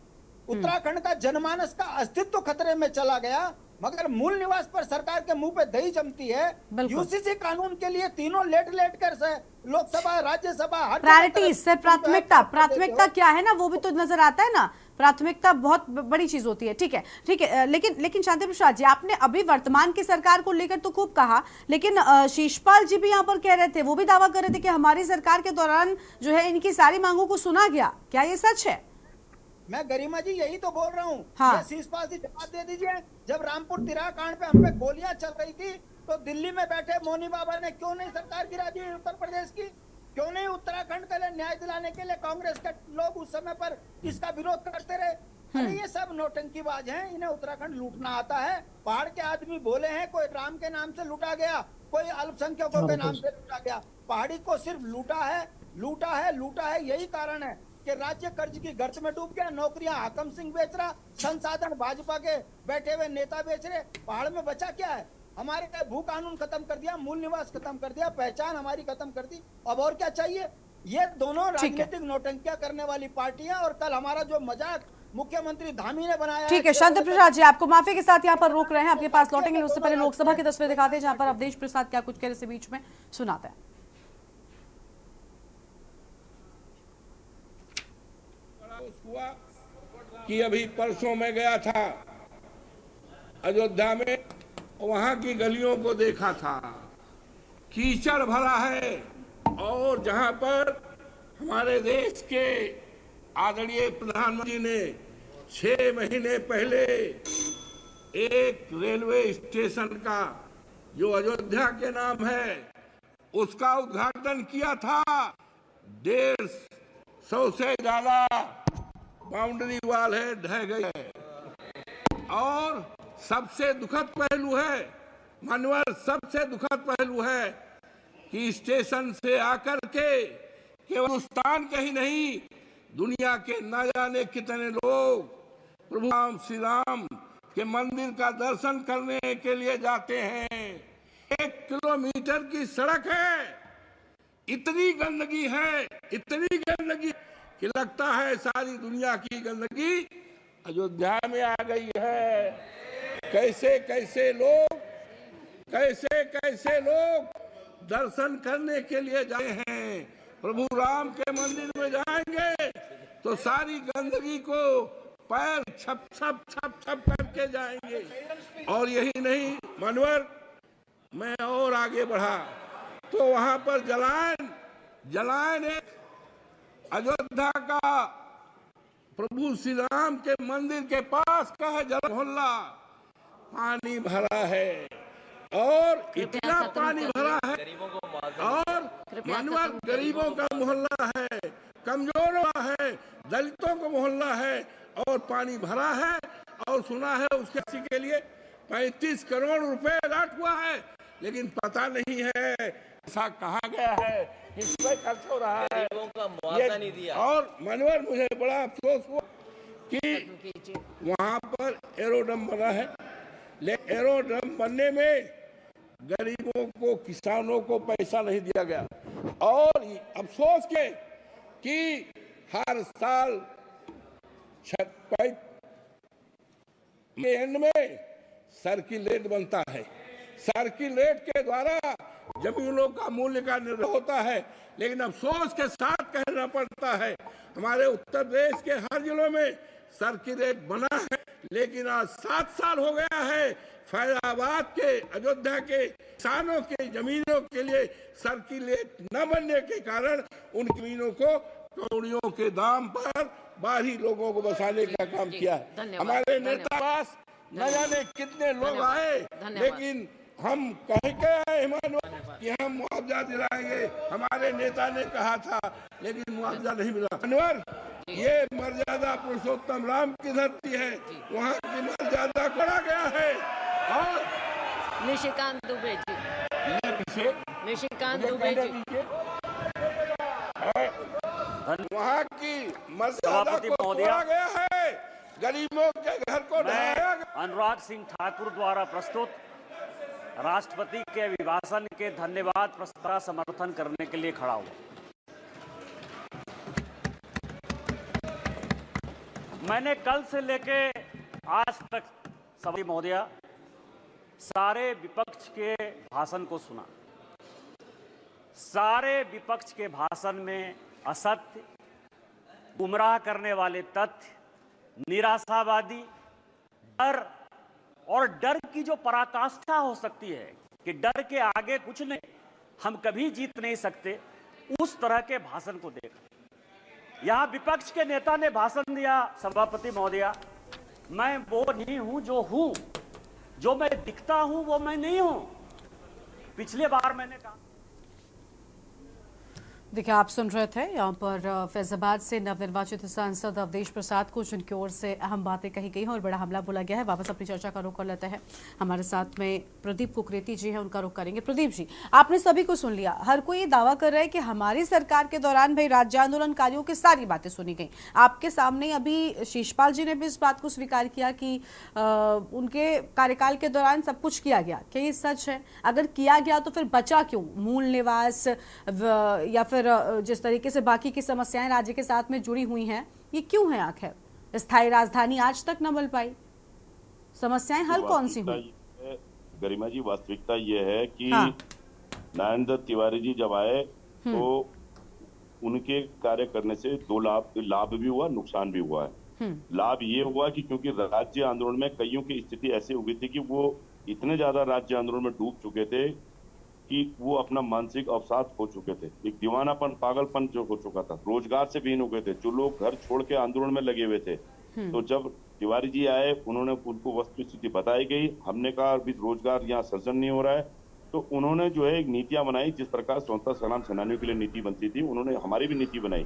उत्तराखंड का जनमानस का अस्तित्व खतरे में चला गया, मगर मूल निवास पर सरकार के मुंह पे दही जमती है। यूसीसी कानून के लिए तीनों लेट कर लोकसभा, राज्यसभा, हर प्रायोरिटी सर, प्राथमिकता क्या है ना, वो भी तो नजर आता है ना। प्राथमिकता बहुत बड़ी चीज होती है। ठीक है, लेकिन शांति प्रसाद जी, आपने अभी वर्तमान की सरकार को लेकर तो खूब कहा, लेकिन शिषपाल जी भी यहाँ पर कह रहे थे, वो भी दावा कर रहे थे कि हमारी सरकार के दौरान जो है इनकी सारी मांगों को सुना गया। क्या ये सच है? मैं गरिमा जी यही तो बोल रहा हूँ। हाँ। शिषपाल जी जवाब दे दीजिए। जब रामपुर तिराह कांड पे हम पे गोलियां चल रही थी तो दिल्ली में बैठे मोनी बाबा ने क्यों नहीं सरकार गिरा दी उत्तर प्रदेश की? क्यों नहीं उत्तराखंड के लिए न्याय दिलाने के लिए कांग्रेस के लोग उस समय पर इसका विरोध करते रहे? अरे ये सब नौटंकीबाज हैं, इन्हें उत्तराखंड लूटना आता है। पहाड़ के आदमी बोले हैं, कोई राम के नाम से लूटा गया, कोई अल्पसंख्यकों के नाम से लूटा गया। पहाड़ी को सिर्फ लूटा है। यही कारण है कि राज्य कर्ज की गर्त में डूब गया। नौकरियां हाकम सिंह बेच रहा, संसाधन भाजपा के बैठे हुए नेता बेच रहे। पहाड़ में बचा क्या है? हमारे भू कानून खत्म कर दिया, मूल निवास खत्म कर दिया, पहचान हमारी खत्म कर दी। अब और क्या चाहिए? ये दोनों राजनीतिक नौटंकियां करने वाली पार्टियां, और कल हमारा जो मजाक मुख्यमंत्री धामी ने बनाया। ठीक है शांति प्रसाद जी, आपको माफी के साथ यहाँ पर रोक रहे हैं, आपके पास लौटेंगे। उससे पहले लोकसभा की तस्वीर दिखाते हैं जहाँ पर अवधेश प्रसाद क्या कुछ कह रहे, बीच में सुनाते हैं। हुआ कि अभी परसों मैं गया था अयोध्या में, वहां की गलियों को देखा था, कीचड़ भरा है। और जहां पर हमारे देश के आदरणीय प्रधानमंत्री ने 6 महीने पहले एक रेलवे स्टेशन का जो अयोध्या के नाम है उसका उद्घाटन किया था। 150 से ज्यादा बाउंड्री वाल है, ढह गई है। और सबसे दुखद पहलू है मानवर, सबसे दुखद पहलू है कि स्टेशन से आकर के केवल हिंदुस्तान के ही नहीं दुनिया के न जाने कितने लोग प्रभु राम श्री राम के मंदिर का दर्शन करने के लिए जाते हैं। 1 किलोमीटर की सड़क है, इतनी गंदगी है, इतनी गंदगी कि लगता है सारी दुनिया की गंदगी अयोध्या में आ गई है। कैसे कैसे लोग दर्शन करने के लिए जाए हैं, प्रभु राम के मंदिर में जाएंगे तो सारी गंदगी को पैर छप करके जाएंगे। और यही नहीं मानवर, मैं और आगे बढ़ा तो वहां पर जलायन एक अयोध्या का प्रभु श्री राम के मंदिर के पास का है जल मोहल्ला, पानी भरा है और इतना पानी भरा है और मानवर गरीबों का मोहल्ला है, कमजोरों का है, दलितों का मोहल्ला है और पानी भरा है। और सुना है उसके के लिए 35 करोड़ रुपए अलॉट हुआ है, लेकिन पता नहीं है ऐसा कहाँ गया है, किस पे खर्च हो रहा है, का मुआवजा नहीं दिया। और मनोहर, मुझे बड़ा अफसोस हुआ कि वहाँ पर एरोड्रम बना है, लेकिन एरोड्रम बनने में गरीबों को, किसानों को पैसा नहीं दिया गया। और अफसोस के कि हर साल एंड में सर्किल रेट बनता है, सर्किल रेट के द्वारा जमीनों का मूल्य का निर्णय होता है। लेकिन अफसोस के साथ कहना पड़ता है हमारे उत्तर प्रदेश के हर जिलों में सर्किल रेट बना है, लेकिन आज 7 साल हो गया है फैजाबाद के, अयोध्या के किसानों के जमीनों के लिए सर्किल रेट न बनने के कारण उन जमीनों को कौड़ियों के दाम पर बाहरी लोगों को बसाने का काम किया है। हमारे नेता पास न जाने कितने लोग आए, लेकिन हम कह के आए कि हम मुआवजा दिलाएंगे, हमारे नेता ने कहा था, लेकिन मुआवजा नहीं मिला। अनवर, ये मर्यादा पुरुषोत्तम राम की धरती है, वहाँ की मर्यादा बढ़ा गया है। और निशिकांत दुबे जी, निशिकांत दुबे जी, वहाँ की मर्यादा को तोड़ा गया है, गरीबों के घर को ढाया गया। अनुराग सिंह ठाकुर द्वारा प्रस्तुत राष्ट्रपति के अभिभाषण के धन्यवाद प्रस्ताव का समर्थन करने के लिए खड़ा हुआ। मैंने कल से लेके आज तक सभापति महोदया सारे विपक्ष के भाषण को सुना। सारे विपक्ष के भाषण में असत्य, गुमराह करने वाले तथ्य, निराशावादी, डर और डर की जो पराकाष्ठा हो सकती है कि डर के आगे कुछ नहीं, हम कभी जीत नहीं सकते, उस तरह के भाषण को देखा। यहां विपक्ष के नेता ने भाषण दिया, सभापति महोदया, मैं वो नहीं हूं जो हूं, जो मैं दिखता हूं वो मैं नहीं हूं। पिछले बार मैंने कहा। देखिए, आप सुन रहे थे यहाँ पर फैजाबाद से नवनिर्वाचित सांसद अवधेश प्रसाद को, जिनकी ओर से अहम बातें कही गई हैं और बड़ा हमला बोला गया है। वापस अपनी चर्चा का रुख कर लेते हैं। हमारे साथ में प्रदीप कुकरेती जी हैं, उनका रुख करेंगे। प्रदीप जी, आपने सभी को सुन लिया, हर कोई ये दावा कर रहा है कि हमारी सरकार के दौरान भाई राज्य आंदोलनकारियों की सारी बातें सुनी गई। आपके सामने अभी शीशपाल जी ने भी इस बात को स्वीकार किया कि उनके कार्यकाल के दौरान सब कुछ किया गया। क्या ये सच है? अगर किया गया तो फिर बचा क्यों? मूल निवास या फिर जिस तरीके से बाकी की समस्याएं राज्य के साथ में जुड़ी हुई हैं, ये क्यों है आखिर? स्थायी राजधानी आज तक न मिल पाई, समस्याएं हल कौन सी हुई? गरिमा जी, वास्तविकता ये है कि नारायण दत्त तिवारी जी जब आए तो उनके कार्य करने से दो लाभ भी हुआ, नुकसान भी हुआ है। लाभ ये हुआ कि क्योंकि राज्य आंदोलन में कईयों की स्थिति ऐसी हो गई थी कि वो इतने ज्यादा राज्य आंदोलन में डूब चुके थे कि वो अपना मानसिक अवसाद हो चुके थे, एक दीवानापन, पागलपन जो हो चुका था, रोजगार से विहीन हो गए थे, जो लोग घर छोड़ के आंदोलन में लगे हुए थे। तो जब तिवारी जी आए, उन्होंने उनको वस्तु स्थिति बताई गई, हमने कहा अभी रोजगार यहाँ सृजन नहीं हो रहा है, तो उन्होंने जो है एक नीतियां बनाई, जिस प्रकार स्वतंत्रता संग्राम सेनानियों के लिए नीति बनती थी, उन्होंने हमारी भी नीति बनाई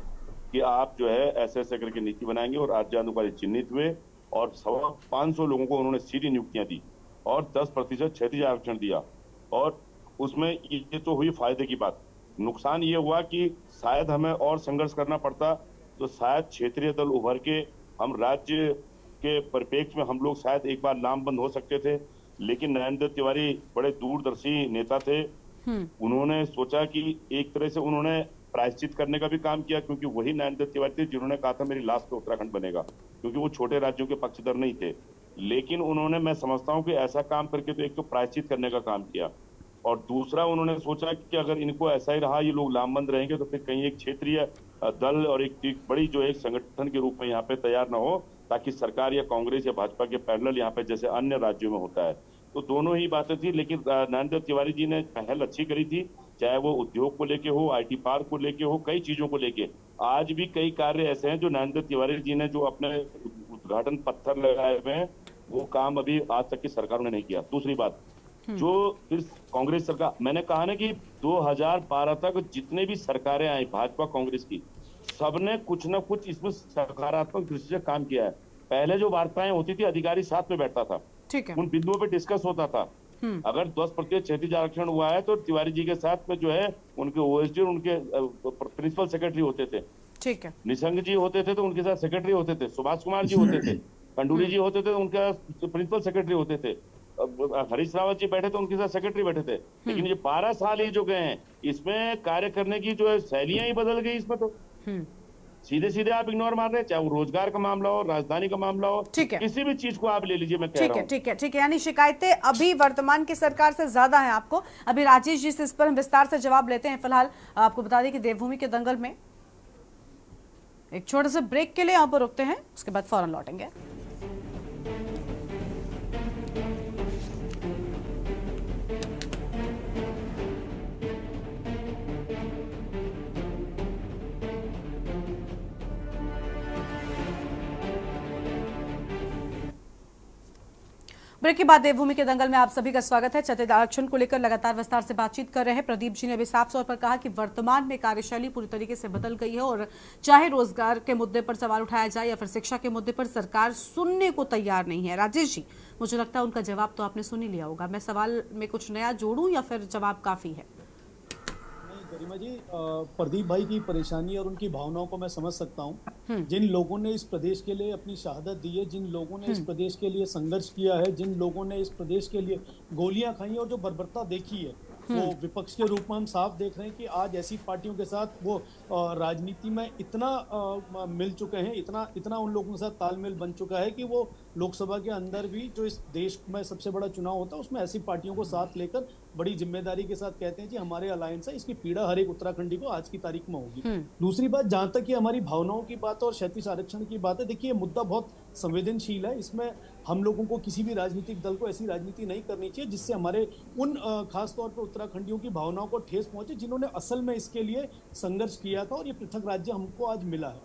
कि आप जो है ऐसे ऐसे करके नीति बनाएंगे, और राज्य आंदोलन चिन्हित हुए और 500 लोगों को उन्होंने सीधी नियुक्तियां दी और 10% क्षैतिज आरक्षण दिया। और उसमें ये तो हुई फायदे की बात। नुकसान ये हुआ कि शायद हमें और संघर्ष करना पड़ता, तो शायद क्षेत्रीय दल उभर के हम राज्य के परिप्रेक्ष्य में हम लोग शायद एक बार लामबंद हो सकते थे। लेकिन नरेंद्र तिवारी बड़े दूरदर्शी नेता थे, उन्होंने सोचा कि एक तरह से उन्होंने प्रायश्चित करने का भी काम किया, क्योंकि वही नरेंद्र तिवारी थे जिन्होंने कहा था मेरी लाश पे उत्तराखंड बनेगा, क्योंकि वो छोटे राज्यों के पक्षधर नहीं थे। लेकिन उन्होंने, मैं समझता हूँ कि ऐसा काम करके तो एक तो प्रायश्चित करने का काम किया, और दूसरा उन्होंने सोचा कि अगर इनको ऐसा ही रहा, ये लोग लामबंद रहेंगे, तो फिर कहीं एक क्षेत्रीय दल और एक बड़ी जो एक संगठन के रूप में यहाँ पे तैयार ना हो, ताकि सरकार या कांग्रेस या भाजपा के पैरेलल यहाँ पे जैसे अन्य राज्यों में होता है। तो दोनों ही बातें थी, लेकिन नरेंद्र तिवारी जी ने पहल अच्छी करी थी, चाहे वो उद्योग को लेके हो, IT पार्क को लेके हो, कई चीजों को लेके। आज भी कई कार्य ऐसे हैं जो नरेंद्र तिवारी जी ने जो अपने उद्घाटन पत्थर लगाए हुए हैं, वो काम अभी आज तक की सरकारों ने नहीं किया। दूसरी बात, जो फिर कांग्रेस सरकार, मैंने कहा ना कि 2012 तक जितने भी सरकारें आई भाजपा कांग्रेस की, सबने कुछ ना कुछ इसमें सकारात्मक दृष्टि से काम किया है। पहले जो वार्ताएं होती थी, अधिकारी साथ में बैठता था, उन बिंदुओं पे डिस्कस होता था। अगर 10% क्षैतिज आरक्षण हुआ है तो तिवारी जी के साथ में जो है उनके OSD और उनके प्रिंसिपल सेक्रेटरी होते थे, ठीक है, निशंक जी होते थे तो उनके साथ सेक्रेटरी होते थे, सुभाष कुमार जी होते थे, खंडूरी जी होते थे तो उनका प्रिंसिपल सेक्रेटरी होते थे, हरीश रावत जी बैठे थे, उनके साथ सेक्रेटरी बैठे थे। लेकिन ये 12 साल ही जो गए हैं, इसमें कार्य करने की जो है शैलियां ही बदल गई। इसमें तो सीधे सीधे आप इग्नोर मार रहे हैं, चाहे वो रोजगार का मामला हो, राजधानी का मामला हो, किसी भी चीज को आप ले लीजिए, मैं कह रहा हूं। ठीक है, यानी शिकायतें अभी वर्तमान की सरकार से ज्यादा हैं आपको। अभी राजेश जी से इस पर हम विस्तार से जवाब लेते हैं। फिलहाल आपको बता दें कि देवभूमि के दंगल में एक छोटे से ब्रेक के लिए यहाँ पर रुकते हैं, उसके बाद फौरन लौटेंगे। ब्रेक के बाद देवभूमि के दंगल में आप सभी का स्वागत है। क्षैतिज आरक्षण को लेकर लगातार विस्तार से बातचीत कर रहे हैं। प्रदीप जी ने भी साफ तौर पर कहा कि वर्तमान में कार्यशैली पूरी तरीके से बदल गई है, और चाहे रोजगार के मुद्दे पर सवाल उठाया जाए या फिर शिक्षा के मुद्दे पर सरकार सुनने को तैयार नहीं है। राजेश जी, मुझे लगता है उनका जवाब तो आपने सुन ही लिया होगा। मैं सवाल में कुछ नया जोड़ूं या फिर जवाब काफी है? गरिमा जी, प्रदीप भाई की परेशानी और उनकी भावनाओं को मैं समझ सकता हूँ। जिन लोगों ने इस प्रदेश के लिए अपनी शहादत दी है, जिन लोगों ने इस प्रदेश के लिए संघर्ष किया है, जिन लोगों ने इस प्रदेश के लिए गोलियां खाई और जो बर्बरता देखी है, वो विपक्ष के रूप में हम साफ देख रहे हैं कि आज ऐसी पार्टियों के साथ वो राजनीति में इतना मिल चुके हैं, इतना उन लोगों के साथ तालमेल बन चुका है कि वो लोकसभा के अंदर भी, जो इस देश में सबसे बड़ा चुनाव होता है, उसमें ऐसी पार्टियों को साथ लेकर बड़ी जिम्मेदारी के साथ कहते हैं कि हमारे अलायंस है, इसकी पीड़ा हर एक उत्तराखंडी को आज की तारीख में होगी। दूसरी बात, जहां तक ये हमारी भावनाओं की बात और क्षैतिज आरक्षण की बात है, देखिए ये मुद्दा बहुत संवेदनशील है। इसमें हम लोगों को, किसी भी राजनीतिक दल को ऐसी राजनीति नहीं करनी चाहिए जिससे हमारे उन खास तौर पर उत्तराखंडियों की भावनाओं को ठेस पहुंचे, जिन्होंने असल में इसके लिए संघर्ष किया था और ये पृथक राज्य हमको आज मिला है।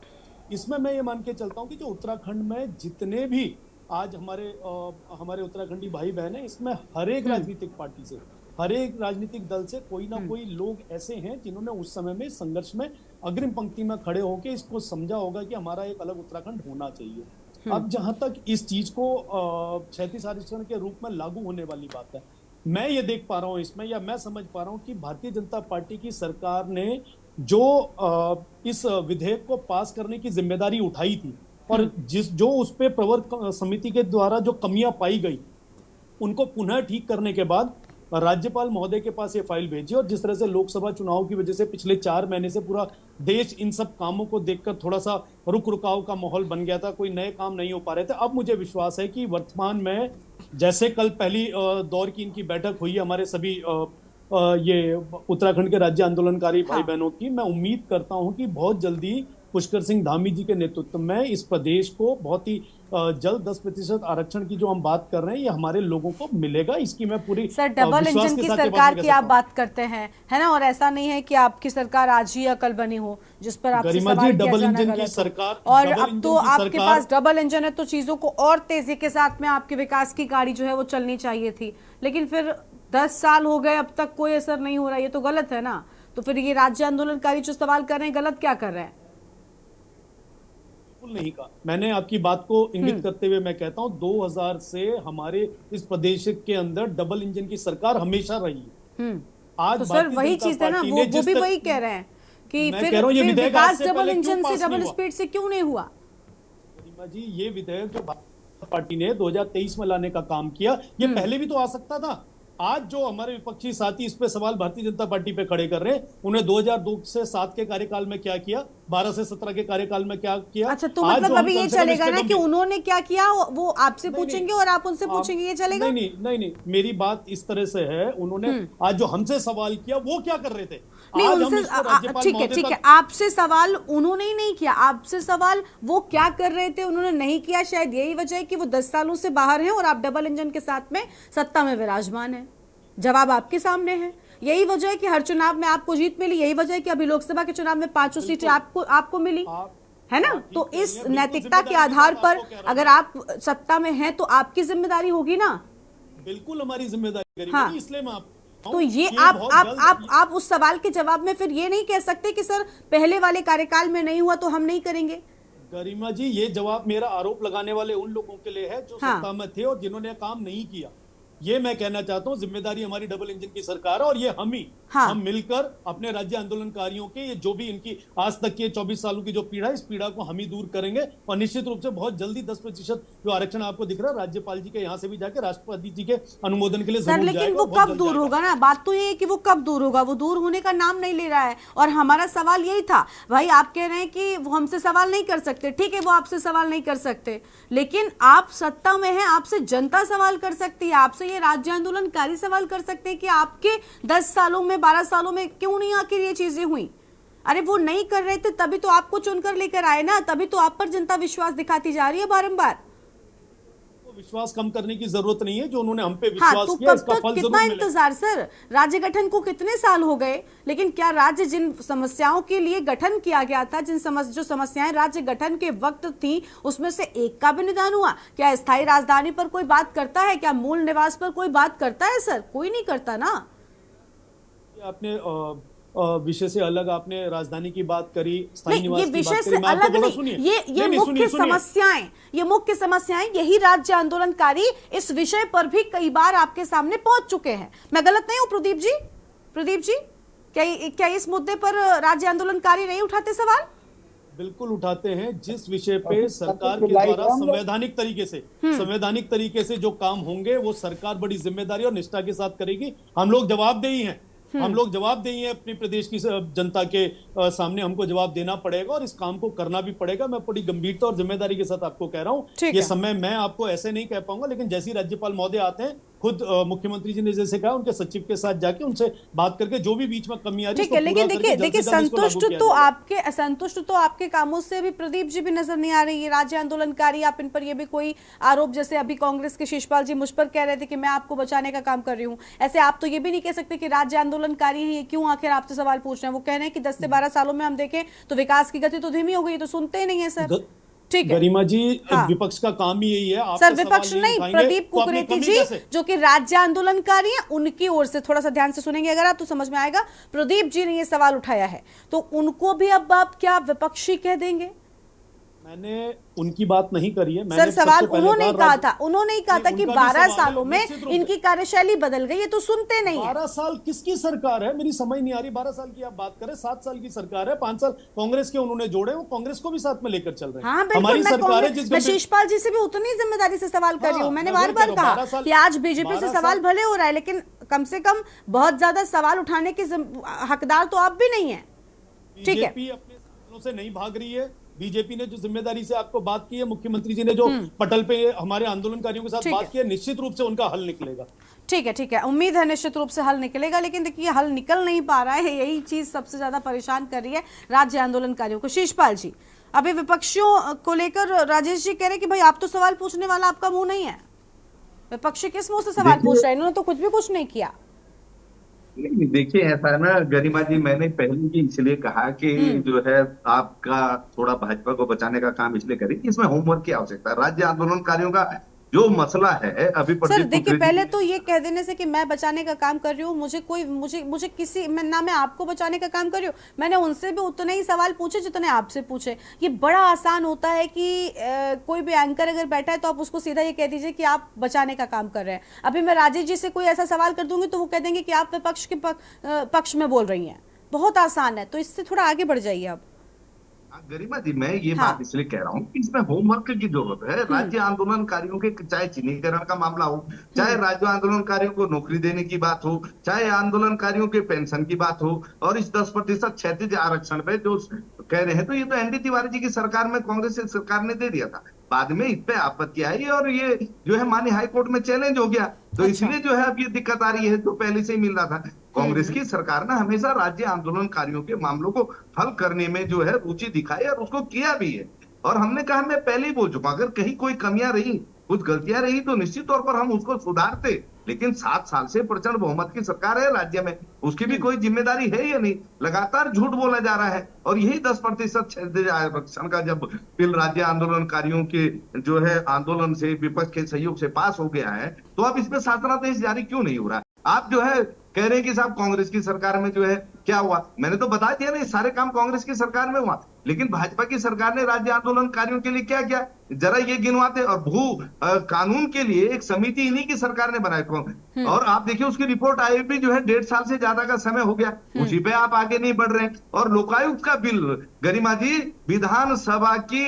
इसमें मैं ये मान के चलता हूँ कि जो उत्तराखंड में जितने भी आज हमारे उत्तराखंडी भाई बहन है, इसमें हर एक राजनीतिक पार्टी से, हर एक राजनीतिक दल से कोई ना कोई लोग ऐसे हैं जिन्होंने उस समय में संघर्ष में अग्रिम पंक्ति में खड़े होकर इसको समझा होगा कि हमारा एक अलग उत्तराखंड होना चाहिए। अब जहां तक इस चीज को क्षैतिज आरक्षण के रूप में लागू होने वाली बात है, मैं ये देख पा रहा हूं इसमें, या मैं समझ पा रहा हूं कि भारतीय जनता पार्टी की सरकार ने जो इस विधेयक को पास करने की जिम्मेदारी उठाई थी और जो उस पे प्रवर समिति के द्वारा जो कमियां पाई गई, उनको पुनः ठीक करने के बाद राज्यपाल महोदय के पास ये फाइल भेजी, और जिस तरह से लोकसभा चुनाव की वजह से पिछले 4 महीने से पूरा देश इन सब कामों को देखकर थोड़ा सा रुकाव का माहौल बन गया था, कोई नए काम नहीं हो पा रहे थे। अब मुझे विश्वास है कि वर्तमान में, जैसे कल पहली दौर की इनकी बैठक हुई, हमारे सभी ये उत्तराखंड के राज्य आंदोलनकारी भाई बहनों की, मैं उम्मीद करता हूं कि बहुत जल्दी पुष्कर सिंह धामी जी के नेतृत्व में इस प्रदेश को बहुत ही जल्द 10% आरक्षण की जो हम बात कर रहे हैं ये हमारे लोगों को मिलेगा। इसकी मैं पूरी सर डबल इंजन की सरकार की आप बात करते हैं, है ना, और ऐसा नहीं है कि आपकी सरकार आज ही अकल बनी हो जिस पर आपसे सवाल किया जाना गलत हो। और अब तो आपके पास डबल इंजन है तो चीजों को और तेजी के साथ में आपके विकास की गाड़ी जो है वो चलनी चाहिए थी, लेकिन फिर 10 साल हो गए अब तक कोई असर नहीं हो रहा, ये तो गलत है ना। तो फिर ये राज्य आंदोलनकारी जो सवाल कर रहे हैं गलत क्या कर रहे हैं? नहीं कहा, मैंने आपकी बात को इंगित करते हुए मैं कहता हूं 2000 से हमारे इस प्रदेश के अंदर डबल इंजन की सरकार हमेशा रही है। आज तो सर वही चीज है ना, वो भी वही कह रहे हैं कि फिर विकास डबल इंजन से डबल स्पीड से क्यों नहीं हुआ? जी ये विधेयक जो भाजपा पार्टी ने 2023 में लाने का काम किया ये पहले भी तो आ सकता था। आज जो हमारे विपक्षी साथी इस पे सवाल भारतीय जनता पार्टी पे खड़े कर रहे हैं, उन्हें 2002 से 7 के कार्यकाल में क्या किया, 12 से 17 के कार्यकाल में क्या किया। अच्छा तो मतलब अभी ये चलेगा ना कि उन्होंने क्या किया वो आपसे पूछेंगे और आप उनसे पूछेंगे, ये चलेगा? नहीं, मेरी बात इस तरह से है, उन्होंने आज जो हमसे सवाल किया वो क्या कर रहे थे? नहीं उनसे ठीक है, आपसे सवाल उन्होंने ही नहीं किया, आपसे सवाल वो क्या कर रहे थे उन्होंने नहीं किया। शायद यही वजह है कि वो 10 सालों से बाहर हैं और आप डबल इंजन के साथ में सत्ता में विराजमान है। जवाब आपके सामने है। यही वजह है कि हर चुनाव में आपको जीत मिली, यही वजह है कि अभी लोकसभा के चुनाव में 5 सीटें आपको मिली, है ना। तो इस नैतिकता के आधार पर अगर आप सत्ता में हैं तो आपकी जिम्मेदारी होगी ना। बिल्कुल हमारी जिम्मेदारी। हाँ। इसलिए मैं तो ये आप उस सवाल के जवाब में फिर ये नहीं कह सकते कि सर पहले वाले कार्यकाल में नहीं हुआ तो हम नहीं करेंगे। गरिमा जी ये जवाब मेरा आरोप लगाने वाले उन लोगों के लिए है जो सत्ता में थे और जिन्होंने काम नहीं किया। ये मैं कहना चाहता हूँ, जिम्मेदारी हमारी डबल इंजन की सरकार है और ये हम मिलकर अपने राज्य आंदोलनकारियों के ये जो भी इनकी आज तक के 24 सालों की जो पीड़ा है, इस पीड़ा को हम ही दूर करेंगे और निश्चित रूप से बहुत जल्दी 10% जो आरक्षण आपको दिख रहा है राज्यपाल जी के यहाँ से भी जाके राष्ट्रपति जी के अनुमोदन के लिए सर, लेकिन वो कब दूर होगा ना, बात तो ये है कि वो कब दूर होगा, वो दूर होने का नाम नहीं ले रहा है। और हमारा सवाल यही था भाई, आप कह रहे हैं कि वो हमसे सवाल नहीं कर सकते, ठीक है वो आपसे सवाल नहीं कर सकते, लेकिन आप सत्ता में हैं, आपसे जनता सवाल कर सकती है, आपसे ये राज्य आंदोलनकारी सवाल कर सकते हैं कि आपके 10 सालों में 12 सालों में क्यों नहीं आखिर ये चीजें हुई। अरे वो नहीं कर रहे थे तभी तो आपको चुनकर लेकर आए ना, तभी तो आप पर जनता विश्वास दिखाती जा रही है बारंबार। विश्वास कम करने की जरूरत नहीं है, जो उन्होंने हम पे विश्वास तो किया इसका फल कितना इंतजार सर, राज्य गठन को कितने साल हो गए, लेकिन क्या राज्य जिन समस्याओं के लिए गठन किया गया था, जो समस्याएं राज्य गठन के वक्त थी उसमें से एक का भी निदान हुआ? क्या स्थायी राजधानी पर कोई बात करता है? क्या मूल निवास पर कोई बात करता है? सर कोई नहीं करता ना। आपने विषय से अलग आपने राजधानी की बात करी, स्थायी निवास ये विषय से अलग नहीं, ये मुख्य समस्याएं, ये मुख्य समस्याएं, यही राज्य आंदोलनकारी इस विषय पर भी कई बार आपके सामने पहुंच चुके हैं। मैं गलत नहीं हूं प्रदीप जी? प्रदीप जी क्या इस मुद्दे पर राज्य आंदोलनकारी नहीं उठाते सवाल? बिल्कुल उठाते हैं। जिस विषय पे सरकार के द्वारा संवैधानिक तरीके से जो काम होंगे वो सरकार बड़ी जिम्मेदारी और निष्ठा के साथ करेगी। हम लोग जवाबदेही हैं, अपने प्रदेश की जनता के सामने हमको जवाब देना पड़ेगा और इस काम को करना भी पड़ेगा। मैं बड़ी गंभीरता और जिम्मेदारी के साथ आपको कह रहा हूं। ये समय मैं आपको ऐसे नहीं कह पाऊंगा, लेकिन जैसे राज्यपाल महोदय आते हैं, खुद मुख्यमंत्री जी ने जैसे कहा, उनके सचिव के साथ जाके उनसे बात करके जो भी बीच में कमी आ रही है, ठीक है, लेकिन देखिए संतुष्ट तो आपके कामों से भी प्रदीप जी भी नजर नहीं आ रही है। राज्य आंदोलनकारी आप इन पर ये भी कोई आरोप, जैसे अभी कांग्रेस के शिषपाल जी मुझ पर कह रहे थे कि मैं आपको बचाने का काम कर रही हूँ, ऐसे आप तो ये भी नहीं कह सकते कि राज्य आंदोलनकारी है, ये क्यों आखिर आपसे सवाल पूछ रहे हैं? वो कह रहे हैं कि 10 से 12 सालों में हम देखें तो विकास की गति तो धीमी हो गई, तो सुनते ही नहीं है सर। ठीक है गरिमा जी, विपक्ष का काम ही यही है। सर विपक्ष नहीं, प्रदीप कुकरेती जी जो कि राज्य आंदोलनकारी हैं, उनकी ओर से थोड़ा सा ध्यान से सुनेंगे अगर आप तो समझ में आएगा। प्रदीप जी ने ये सवाल उठाया है तो उनको भी अब आप क्या विपक्षी कह देंगे? मैंने उनकी बात नहीं करी है। सर सवाल उन्होंने ही कहा था कि 12 सालों में इनकी कार्यशैली बदल गई, ये तो सुनते नहीं है। 12 साल किसकी सरकार है? मेरी समझ नहीं आ रही। 12 साल की आप बात करें, 7 साल की सरकार है, 5 साल कांग्रेस के उन्होंने जोड़े, वो कांग्रेस को भी साथ में लेकर चल रहे हैं। हाँ, हमारी सरकार है। मैं शिषपाल जी से भी उतनी जिम्मेदारी से सवाल कर रही हूँ। मैंने बार बार कहा कि आज बीजेपी से सवाल भले हो रहा है, लेकिन कम से कम बहुत ज्यादा सवाल उठाने के हकदार तो आप भी नहीं है। ठीक है, अपने सवालों से नहीं भाग रही है, बीजेपी ने जो जिम्मेदारी से आपको बात की है, मुख्यमंत्री जी ने जो पटल पे हमारे आंदोलनकारियों के साथ बात की है, निश्चित रूप से उनका हल निकलेगा। ठीक है, उम्मीद है निश्चित रूप से हल निकलेगा, लेकिन देखिए हल निकल नहीं पा रहा है, यही चीज सबसे ज्यादा परेशान कर रही है राज्य आंदोलनकारियों को। शीशपाल जी, अभी विपक्षियों को लेकर राजेश जी कह रहे कि भाई आप तो सवाल पूछने वाला आपका मुंह नहीं है, विपक्षी किस मुंह से सवाल पूछ रहे हैं, इन्होंने तो कुछ नहीं किया। नहीं, देखिए ऐसा है ना गरिमा जी, मैंने पहले ही इसलिए कहा कि जो है आपका थोड़ा भाजपा को बचाने का काम इसलिए करें कि इसमें होमवर्क की आवश्यकता है। राज्य आंदोलनकारियों का जो मसला है अभी सर देखिए, पहले तो ये कह देने से कि मैं बचाने का काम कर रही हूँ, मुझे किसी मैं आपको बचाने का काम कर रही हूँ, मैंने उनसे भी उतने ही सवाल पूछे जितने आपसे पूछे। ये बड़ा आसान होता है कि कोई भी एंकर अगर बैठा है तो आप उसको सीधा ये कह दीजिए कि आप बचाने का काम कर रहे हैं। अभी मैं राजेश जी से कोई ऐसा सवाल कर दूंगी तो वो कह देंगे कि आप विपक्ष के पक्ष में बोल रही हैं। बहुत आसान है, तो इससे थोड़ा आगे बढ़ जाइए आप। गरिमा जी, मैं ये बात इसलिए कह रहा हूँ कि इसमें होमवर्क की जरूरत है। राज्य आंदोलनकारियों के चाहे चिन्हीकरण का मामला हो, चाहे राज्य आंदोलनकारियों को नौकरी देने की बात हो, चाहे आंदोलनकारियों के पेंशन की बात हो, और इस 10% क्षैतिज आरक्षण पे जो कह रहे हैं, तो ये तो एनडी तिवारी जी की सरकार में कांग्रेस सरकार ने दे दिया था। बाद में इस पे आपत्ति आई और ये जो है माननीय हाईकोर्ट में चैलेंज हो गया, तो इसलिए जो है अब ये दिक्कत आ रही है, तो पहले से ही मिल रहा था। कांग्रेस की सरकार ने हमेशा राज्य आंदोलनकारियों के मामलों को हल करने में जो है रुचि दिखाई और उसको किया भी है। और हमने कहा, मैं पहले ही बोल चुका, अगर कहीं कोई कमियां रही, कुछ गलतियां रही तो निश्चित तौर पर हम उसको सुधारते, लेकिन 7 साल से प्रचंड बहुमत की सरकार है राज्य में, उसकी भी कोई जिम्मेदारी है या नहीं? लगातार झूठ बोला जा रहा है। और यही 10% क्षैतिज आरक्षण का जब बिल राज्य आंदोलनकारियों के जो है आंदोलन से, विपक्ष के सहयोग से पास हो गया है, तो अब इसमें शासनादेश जारी क्यों नहीं हो रहा? आप जो है कह रहे हैं कि साहब कांग्रेस की सरकार में जो है क्या हुआ, मैंने तो बता दिया ना, सारे काम कांग्रेस की सरकार में हुआ, लेकिन भाजपा की सरकार ने राज्य आंदोलनकारियों के लिए क्या किया, जरा ये गिनवाते। और भू कानून के लिए एक समिति इन्हीं की सरकार ने बनाई, और आप देखिए उसकी रिपोर्ट आई भी जो है 1.5 साल से ज्यादा का समय हो गया, उसी पे आप आगे नहीं बढ़ रहे हैं। और लोकायुक्त का बिल गरिमा जी विधानसभा की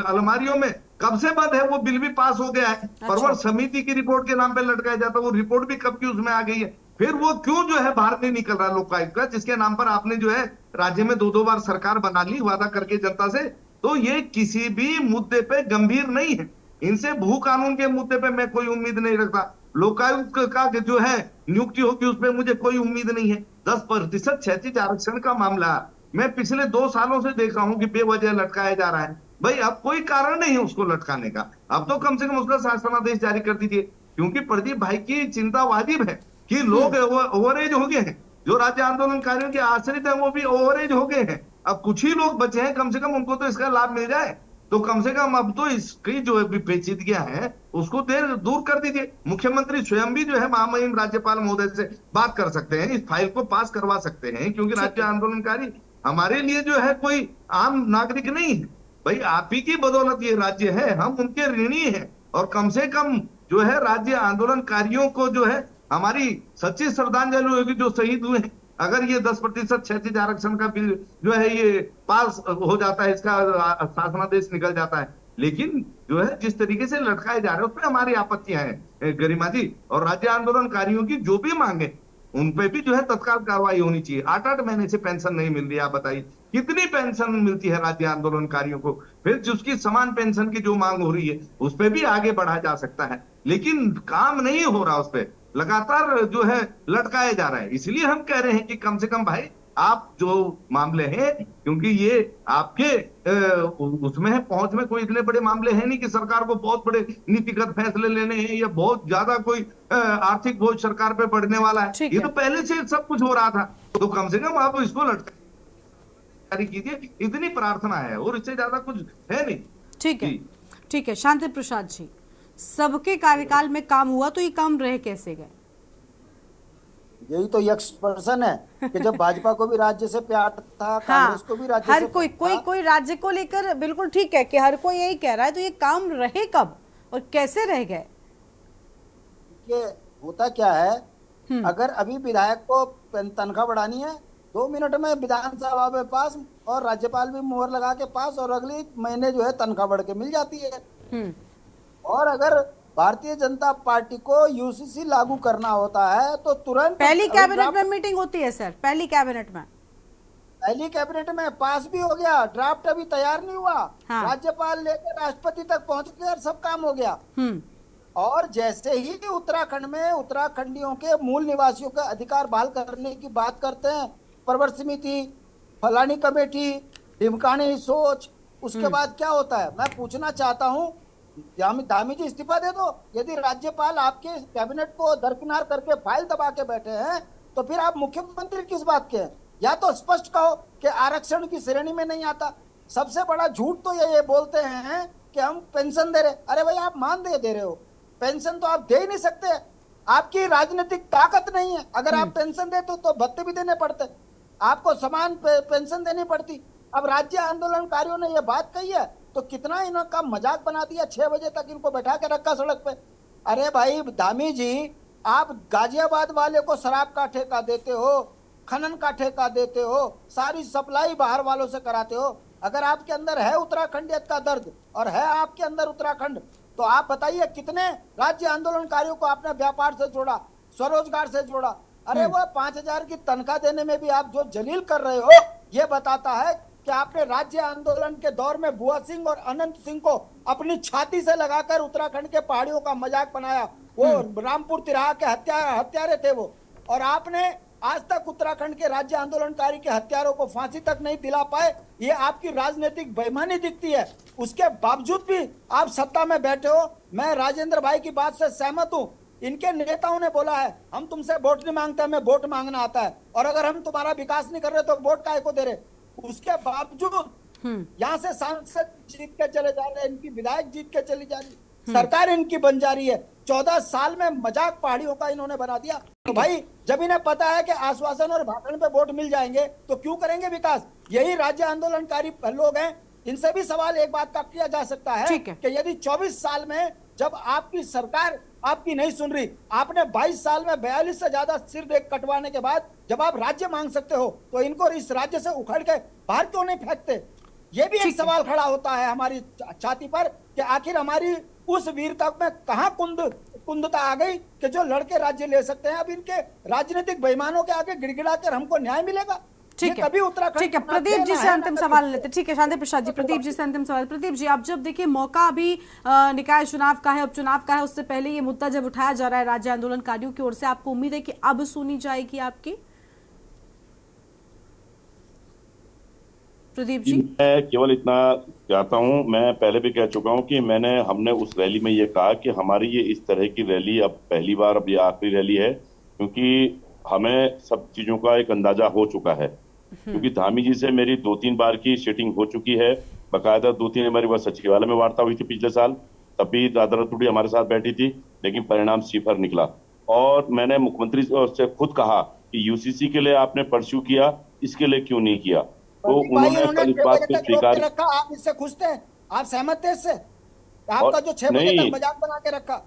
अलमारियों में कब से बंद है, वो बिल भी पास हो गया है, परवर समिति की रिपोर्ट के नाम पे लटकाया जाता है, वो रिपोर्ट भी कब की उसमें आ गई है। फिर वो क्यों जो है बाहर नहीं निकल रहा लोकायुक्त का, जिसके नाम पर आपने जो है राज्य में 2-2 बार सरकार बना ली वादा करके जनता से। तो ये किसी भी मुद्दे पे गंभीर नहीं है, इनसे भू कानून के मुद्दे पे मैं कोई उम्मीद नहीं रखता। लोकायुक्त का जो है नियुक्ति होगी उस पर मुझे कोई उम्मीद नहीं है। 10% क्षैतिज आरक्षण का मामला मैं पिछले 2 सालों से देख रहा हूं कि बेवजह लटकाया जा रहा है। भाई अब कोई कारण नहीं है उसको लटकाने का, अब तो कम से कम उसका शासनादेश जारी कर दीजिए, क्योंकि प्रदीप भाई की चिंता वाजिब है कि लोग ओवरेज हो गए हैं, जो राज्य आंदोलनकारियों के आश्रित हैं वो भी ओवरेज हो गए हैं। अब कुछ ही लोग बचे हैं, कम से कम उनको तो इसका लाभ मिल जाए, तो कम से कम अब तो इसकी जो पेचीदगियां हैं उसको दूर कर दीजिए। मुख्यमंत्री स्वयं भी जो है महामहिम राज्यपाल महोदय से बात कर सकते हैं, इस फाइल को पास करवा सकते हैं, क्योंकि राज्य आंदोलनकारी हमारे लिए जो है कोई आम नागरिक नहीं है। भाई आप ही की बदौलत ये राज्य है, हम उनके ऋणी हैं, और कम से कम जो है राज्य आंदोलनकारियों को जो है हमारी सच्ची श्रद्धांजलि होगी जो शहीद हुए हैं। अगर ये 10% क्षैतिज आरक्षण का बिल जो है ये पास हो जाता है, इसका शासनादेश निकल जाता है, लेकिन जो है जिस तरीके से लटकाए जा रहे हैं उसमें हमारी आपत्तियां हैं गरिमा जी। और राज्य आंदोलनकारियों की जो भी मांगे उन पे भी जो है तत्काल कार्रवाई होनी चाहिए। 8-8 महीने से पेंशन नहीं मिल रही, आप बताइए कितनी पेंशन मिलती है राज्य आंदोलनकारियों को? फिर जिसकी समान पेंशन की जो मांग हो रही है उस पर भी आगे बढ़ा जा सकता है, लेकिन काम नहीं हो रहा, उस पर लगातार जो है लटकाया जा रहा है। इसलिए हम कह रहे हैं कि कम से कम भाई आप जो मामले हैं, क्योंकि ये आपके उसमें है पहुंच में, कोई इतने बड़े मामले हैं नहीं कि सरकार को बहुत बड़े नीतिगत फैसले लेने हैं या बहुत ज्यादा कोई आर्थिक बोझ सरकार पे बढ़ने वाला है। ये तो पहले से सब कुछ हो रहा था, तो कम से कम आप इसको लटका जारी कीजिए, इतनी प्रार्थना है, और इससे ज्यादा कुछ है नहीं। ठीक है शांति प्रसाद जी, सबके कार्यकाल में काम हुआ तो ये काम रह कैसे गए? यही तो एक्सप्रेशन है कि जब भाजपा को भी राज्य से प्यार था, कांग्रेस को भी राज्य हर कोई राज्य को लेकर बिल्कुल ठीक है कि हर कोई यही कह रहा है, तो ये काम रहे कब और कैसे रह गए? ये होता क्या है, अगर अभी विधायक को तनख्वाह बढ़ानी है 2 मिनट में विधानसभा में पास और राज्यपाल भी मुहर लगा के पास, और अगले महीने जो है तनख्वाह बढ़ के मिल जाती है। और अगर भारतीय जनता पार्टी को यूसीसी लागू करना होता है तो तुरंत पहली कैबिनेट में मीटिंग होती है सर, पहली कैबिनेट में पहली कैबिनेट में पास भी हो गया, ड्राफ्ट अभी तैयार नहीं हुआ। हाँ। राज्यपाल लेकर राष्ट्रपति तक पहुंच गए और सब काम हो गया। और जैसे ही उत्तराखंड में उत्तराखंडियों के मूल निवासियों का अधिकार बहाल करने की बात करते हैं, प्रवर समिति, फलानी कमेटी, ढिमकानी सोच, उसके बाद क्या होता है? मैं पूछना चाहता हूँ, धामी जी इस्तीफा दे दो। यदि राज्यपाल आपके कैबिनेट को दरकिनार करके फाइल दबा के बैठे हैं, तो फिर आप मुख्यमंत्री किस बात के हैं? या तो स्पष्ट कहो कि आरक्षण की श्रेणी में नहीं आता। सबसे बड़ा झूठ तो ये बोलते हैं कि हम पेंशन दे रहे। अरे भाई, आप मानदेय दे रहे हो, पेंशन तो आप दे ही नहीं सकते। आपकी राजनीतिक ताकत नहीं है। अगर आप पेंशन देते तो भत्ते भी देने पड़ते, आपको समान पेंशन देनी पड़ती। अब राज्य आंदोलनकारियों ने ये बात कही है तो कितना इनका मजाक बना दिया। 6 बजे तक इनको बैठा के रखा सड़क पे। अरे भाई धामी जी, आप गाजियाबाद वाले को शराब का ठेका देते हो, खनन का ठेका देते हो, सारी सप्लाई बाहर वालों से कराते हो। अगर आपके अंदर है उत्तराखंडियत का दर्द और है आपके अंदर उत्तराखंड, तो आप बताइए कितने राज्य आंदोलनकारियों को आपने व्यापार से जोड़ा, स्वरोजगार से जोड़ा। अरे वो 5,000 की तनख्वाह देने में भी आप जो जलील कर रहे हो, ये बताता है कि आपने राज्य आंदोलन के दौर में बुआ सिंह और अनंत सिंह को अपनी छाती से लगाकर उत्तराखंड के पहाड़ियों का मजाक बनाया। वो रामपुर तिराहा के हत्यारे थे वो। और आपने आज तक उत्तराखंड के राज्य आंदोलनकारी के हत्यारों को फांसी तक नहीं दिला पाए। ये आपकी राजनीतिक बेईमानी दिखती है। उसके बावजूद भी आप सत्ता में बैठे हो। मैं राजेंद्र भाई की बात से सहमत हूँ। इनके नेताओं ने बोला है, हम तुमसे वोट नहीं मांगते, हमें वोट मांगना आता है। और अगर हम तुम्हारा विकास नहीं कर रहे तो वोट काहे को दे रहे? उसके बावजूद यहाँ से सांसद जीत के चले जा रहे हैं, इनकी विधायक जीत के चली जा रही, सरकार इनकी बन जा रही है। 14 साल में मजाक पहाड़ियों का इन्होंने बना दिया। तो भाई, जब इन्हें पता है कि आश्वासन और भाषण पे वोट मिल जाएंगे तो क्यों करेंगे विकास? यही राज्य आंदोलनकारी लोग हैं। इनसे भी सवाल एक बात का किया जा सकता है कि यदि 24 साल में जब आपकी सरकार आपकी नहीं सुन रही, आपने 22 साल में 42 से ज्यादा सिर देख कटवाने के बाद जब आप राज्य मांग सकते हो, तो इनको इस राज्य से उखड़ के बाहर क्यों नहीं फेंकते? ये भी एक सवाल खड़ा होता है हमारी छाती पर कि आखिर हमारी उस वीरता में कहां कुंदता आ गई कि जो लड़के राज्य ले सकते हैं, अब इनके राजनीतिक बेईमानों के आगे गिड़गिड़ा कर हमको न्याय मिलेगा? ठीक है, ठीक है। प्रदीप जी से अंतिम सवाल लेते। ठीक है, शांति प्रसाद जी, प्रदीप जी से अंतिम सवाल। प्रदीप जी, आप जब देखिए मौका अभी निकाय चुनाव का है, उपचुनाव का है, उससे पहले ये मुद्दा जब उठाया जा रहा है राज्य आंदोलनकारियों की ओर से, आपको उम्मीद है कि अब सुनी जाएगी आपकी? प्रदीप जी, मैं केवल इतना चाहता हूं, मैं पहले भी कह चुका हूं कि हमने उस रैली में ये कहा कि हमारी ये इस तरह की रैली अब पहली बार, अब ये आखिरी रैली है, क्योंकि हमें सब चीजों का एक अंदाजा हो चुका है। क्योंकि धामी जी से मेरी 2-3 बार की सीटिंग हो चुकी है, बकायदा 2-3 हमारी बार सचिवालय में वार्ता हुई थी पिछले साल, तब भी दादरा रतूड़ी हमारे साथ बैठी थी, लेकिन परिणाम सिफर निकला। और मैंने मुख्यमंत्री से खुद कहा कि यूसीसी के लिए आपने परस्यू किया, इसके लिए क्यों नहीं किया? तो उन्होंने कल इस बात को स्वीकार रखा। आप इससे खुश थे? आप सहमत थे इससे? आपका जो 6 बजे तक मजाक बना के रखा,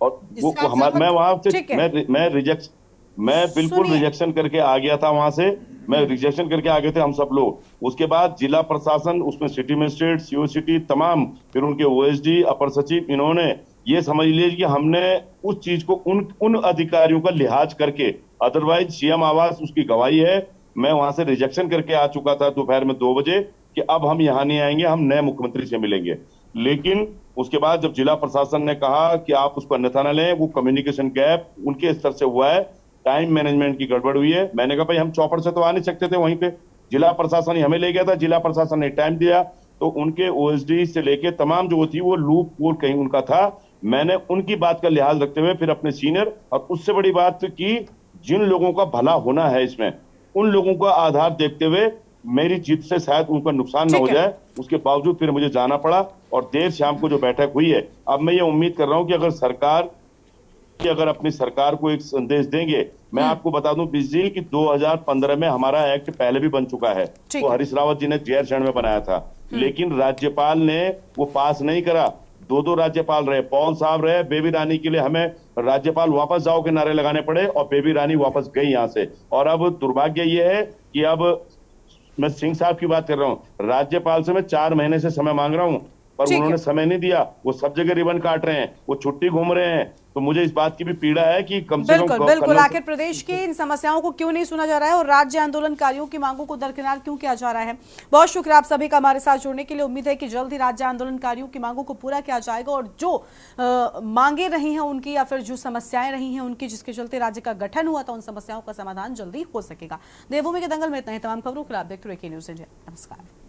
और वो मैं वहां से मैं बिल्कुल रिजेक्शन करके आ गया था वहां से। मैं रिजेक्शन करके आ गए थे हम सब लोग। उसके बाद जिला प्रशासन, उसमें सिटी मजिस्ट्रेट, सीओ सिटी, तमाम, फिर उनके ओएसडी, अपर सचिव, इन्होंने ये समझ लीजिए कि हमने उस चीज को उन अधिकारियों का लिहाज करके, अदरवाइज सीएम आवास उसकी गवाही है, मैं वहां से रिजेक्शन करके आ चुका था दोपहर में 2 बजे कि अब हम यहाँ नहीं आएंगे, हम नए मुख्यमंत्री से मिलेंगे। लेकिन उसके बाद जब जिला प्रशासन ने कहा कि आप उसको अन्यथा न लें, वो कम्युनिकेशन गैप उनके स्तर से हुआ है, टाइम मैनेजमेंट की गड़बड़ हुई है। मैंने कहा भाई, हम चौपड़ से तो आ नहीं सकते थे, वहीं पे जिला प्रशासन ही हमें ले गया था, जिला प्रशासन ने टाइम दिया, तो उनके ओएसडी से लेके तमाम जो थी वो लूप होल कहीं उनका था। मैंने उनकी बात का लिहाज रखते हुए फिर अपने सीनियर, और उससे बड़ी बात की जिन लोगों का भला होना है इसमें, उन लोगों का आधार देखते हुए मेरी जीत से शायद उनका नुकसान न हो जाए, उसके बावजूद फिर मुझे जाना पड़ा। और देर शाम को जो बैठक हुई है, अब मैं ये उम्मीद कर रहा हूं कि अगर अपनी सरकार को एक संदेश देंगे, मैं आपको बता दूं बिजली की 2015 में हमारा एक्ट पहले भी बन चुका है, तो हरीश रावत जी ने गैर शरण में बनाया था, लेकिन राज्यपाल ने वो पास नहीं करा। 2 राज्यपाल रहे, पॉल साहब रहे, बेबी रानी के लिए हमें राज्यपाल वापस जाओ के नारे लगाने पड़े, और बेबी रानी वापस गई यहाँ से। और अब दुर्भाग्य ये है कि अब मैं सिंह साहब की बात कर रहा हूँ, राज्यपाल से मैं 4 महीने से समय मांग रहा हूँ, पर ठीक है। उन्होंने समय नहीं दिया। वो सब जगह रिबन काट रहे हैं, वो छुट्टी घूम रहे हैं। तो मुझे इस बात की भी पीड़ा है कि कम से बिल्कुल कम बिल्कुल, आखिर प्रदेश की इन समस्याओं को क्यों नहीं सुना जा रहा है और राज्य आंदोलनकारियों की मांगों को दरकिनार क्यों किया जा रहा है। बहुत शुक्रिया आप सभी का हमारे साथ जुड़ने के लिए। उम्मीद है कि जल्द ही राज्य आंदोलनकारियों की मांगों को पूरा किया जाएगा और जो मांगे रही हैं उनकी या फिर जो समस्याएं रही हैं उनकी, जिसके चलते राज्य का गठन हुआ था, उन समस्याओं का समाधान जल्दी हो सकेगा। देवभूमि के दंगल में इतना ही। तमाम खबरों को आप देखते रहिए के न्यूज़ इंडिया। नमस्कार।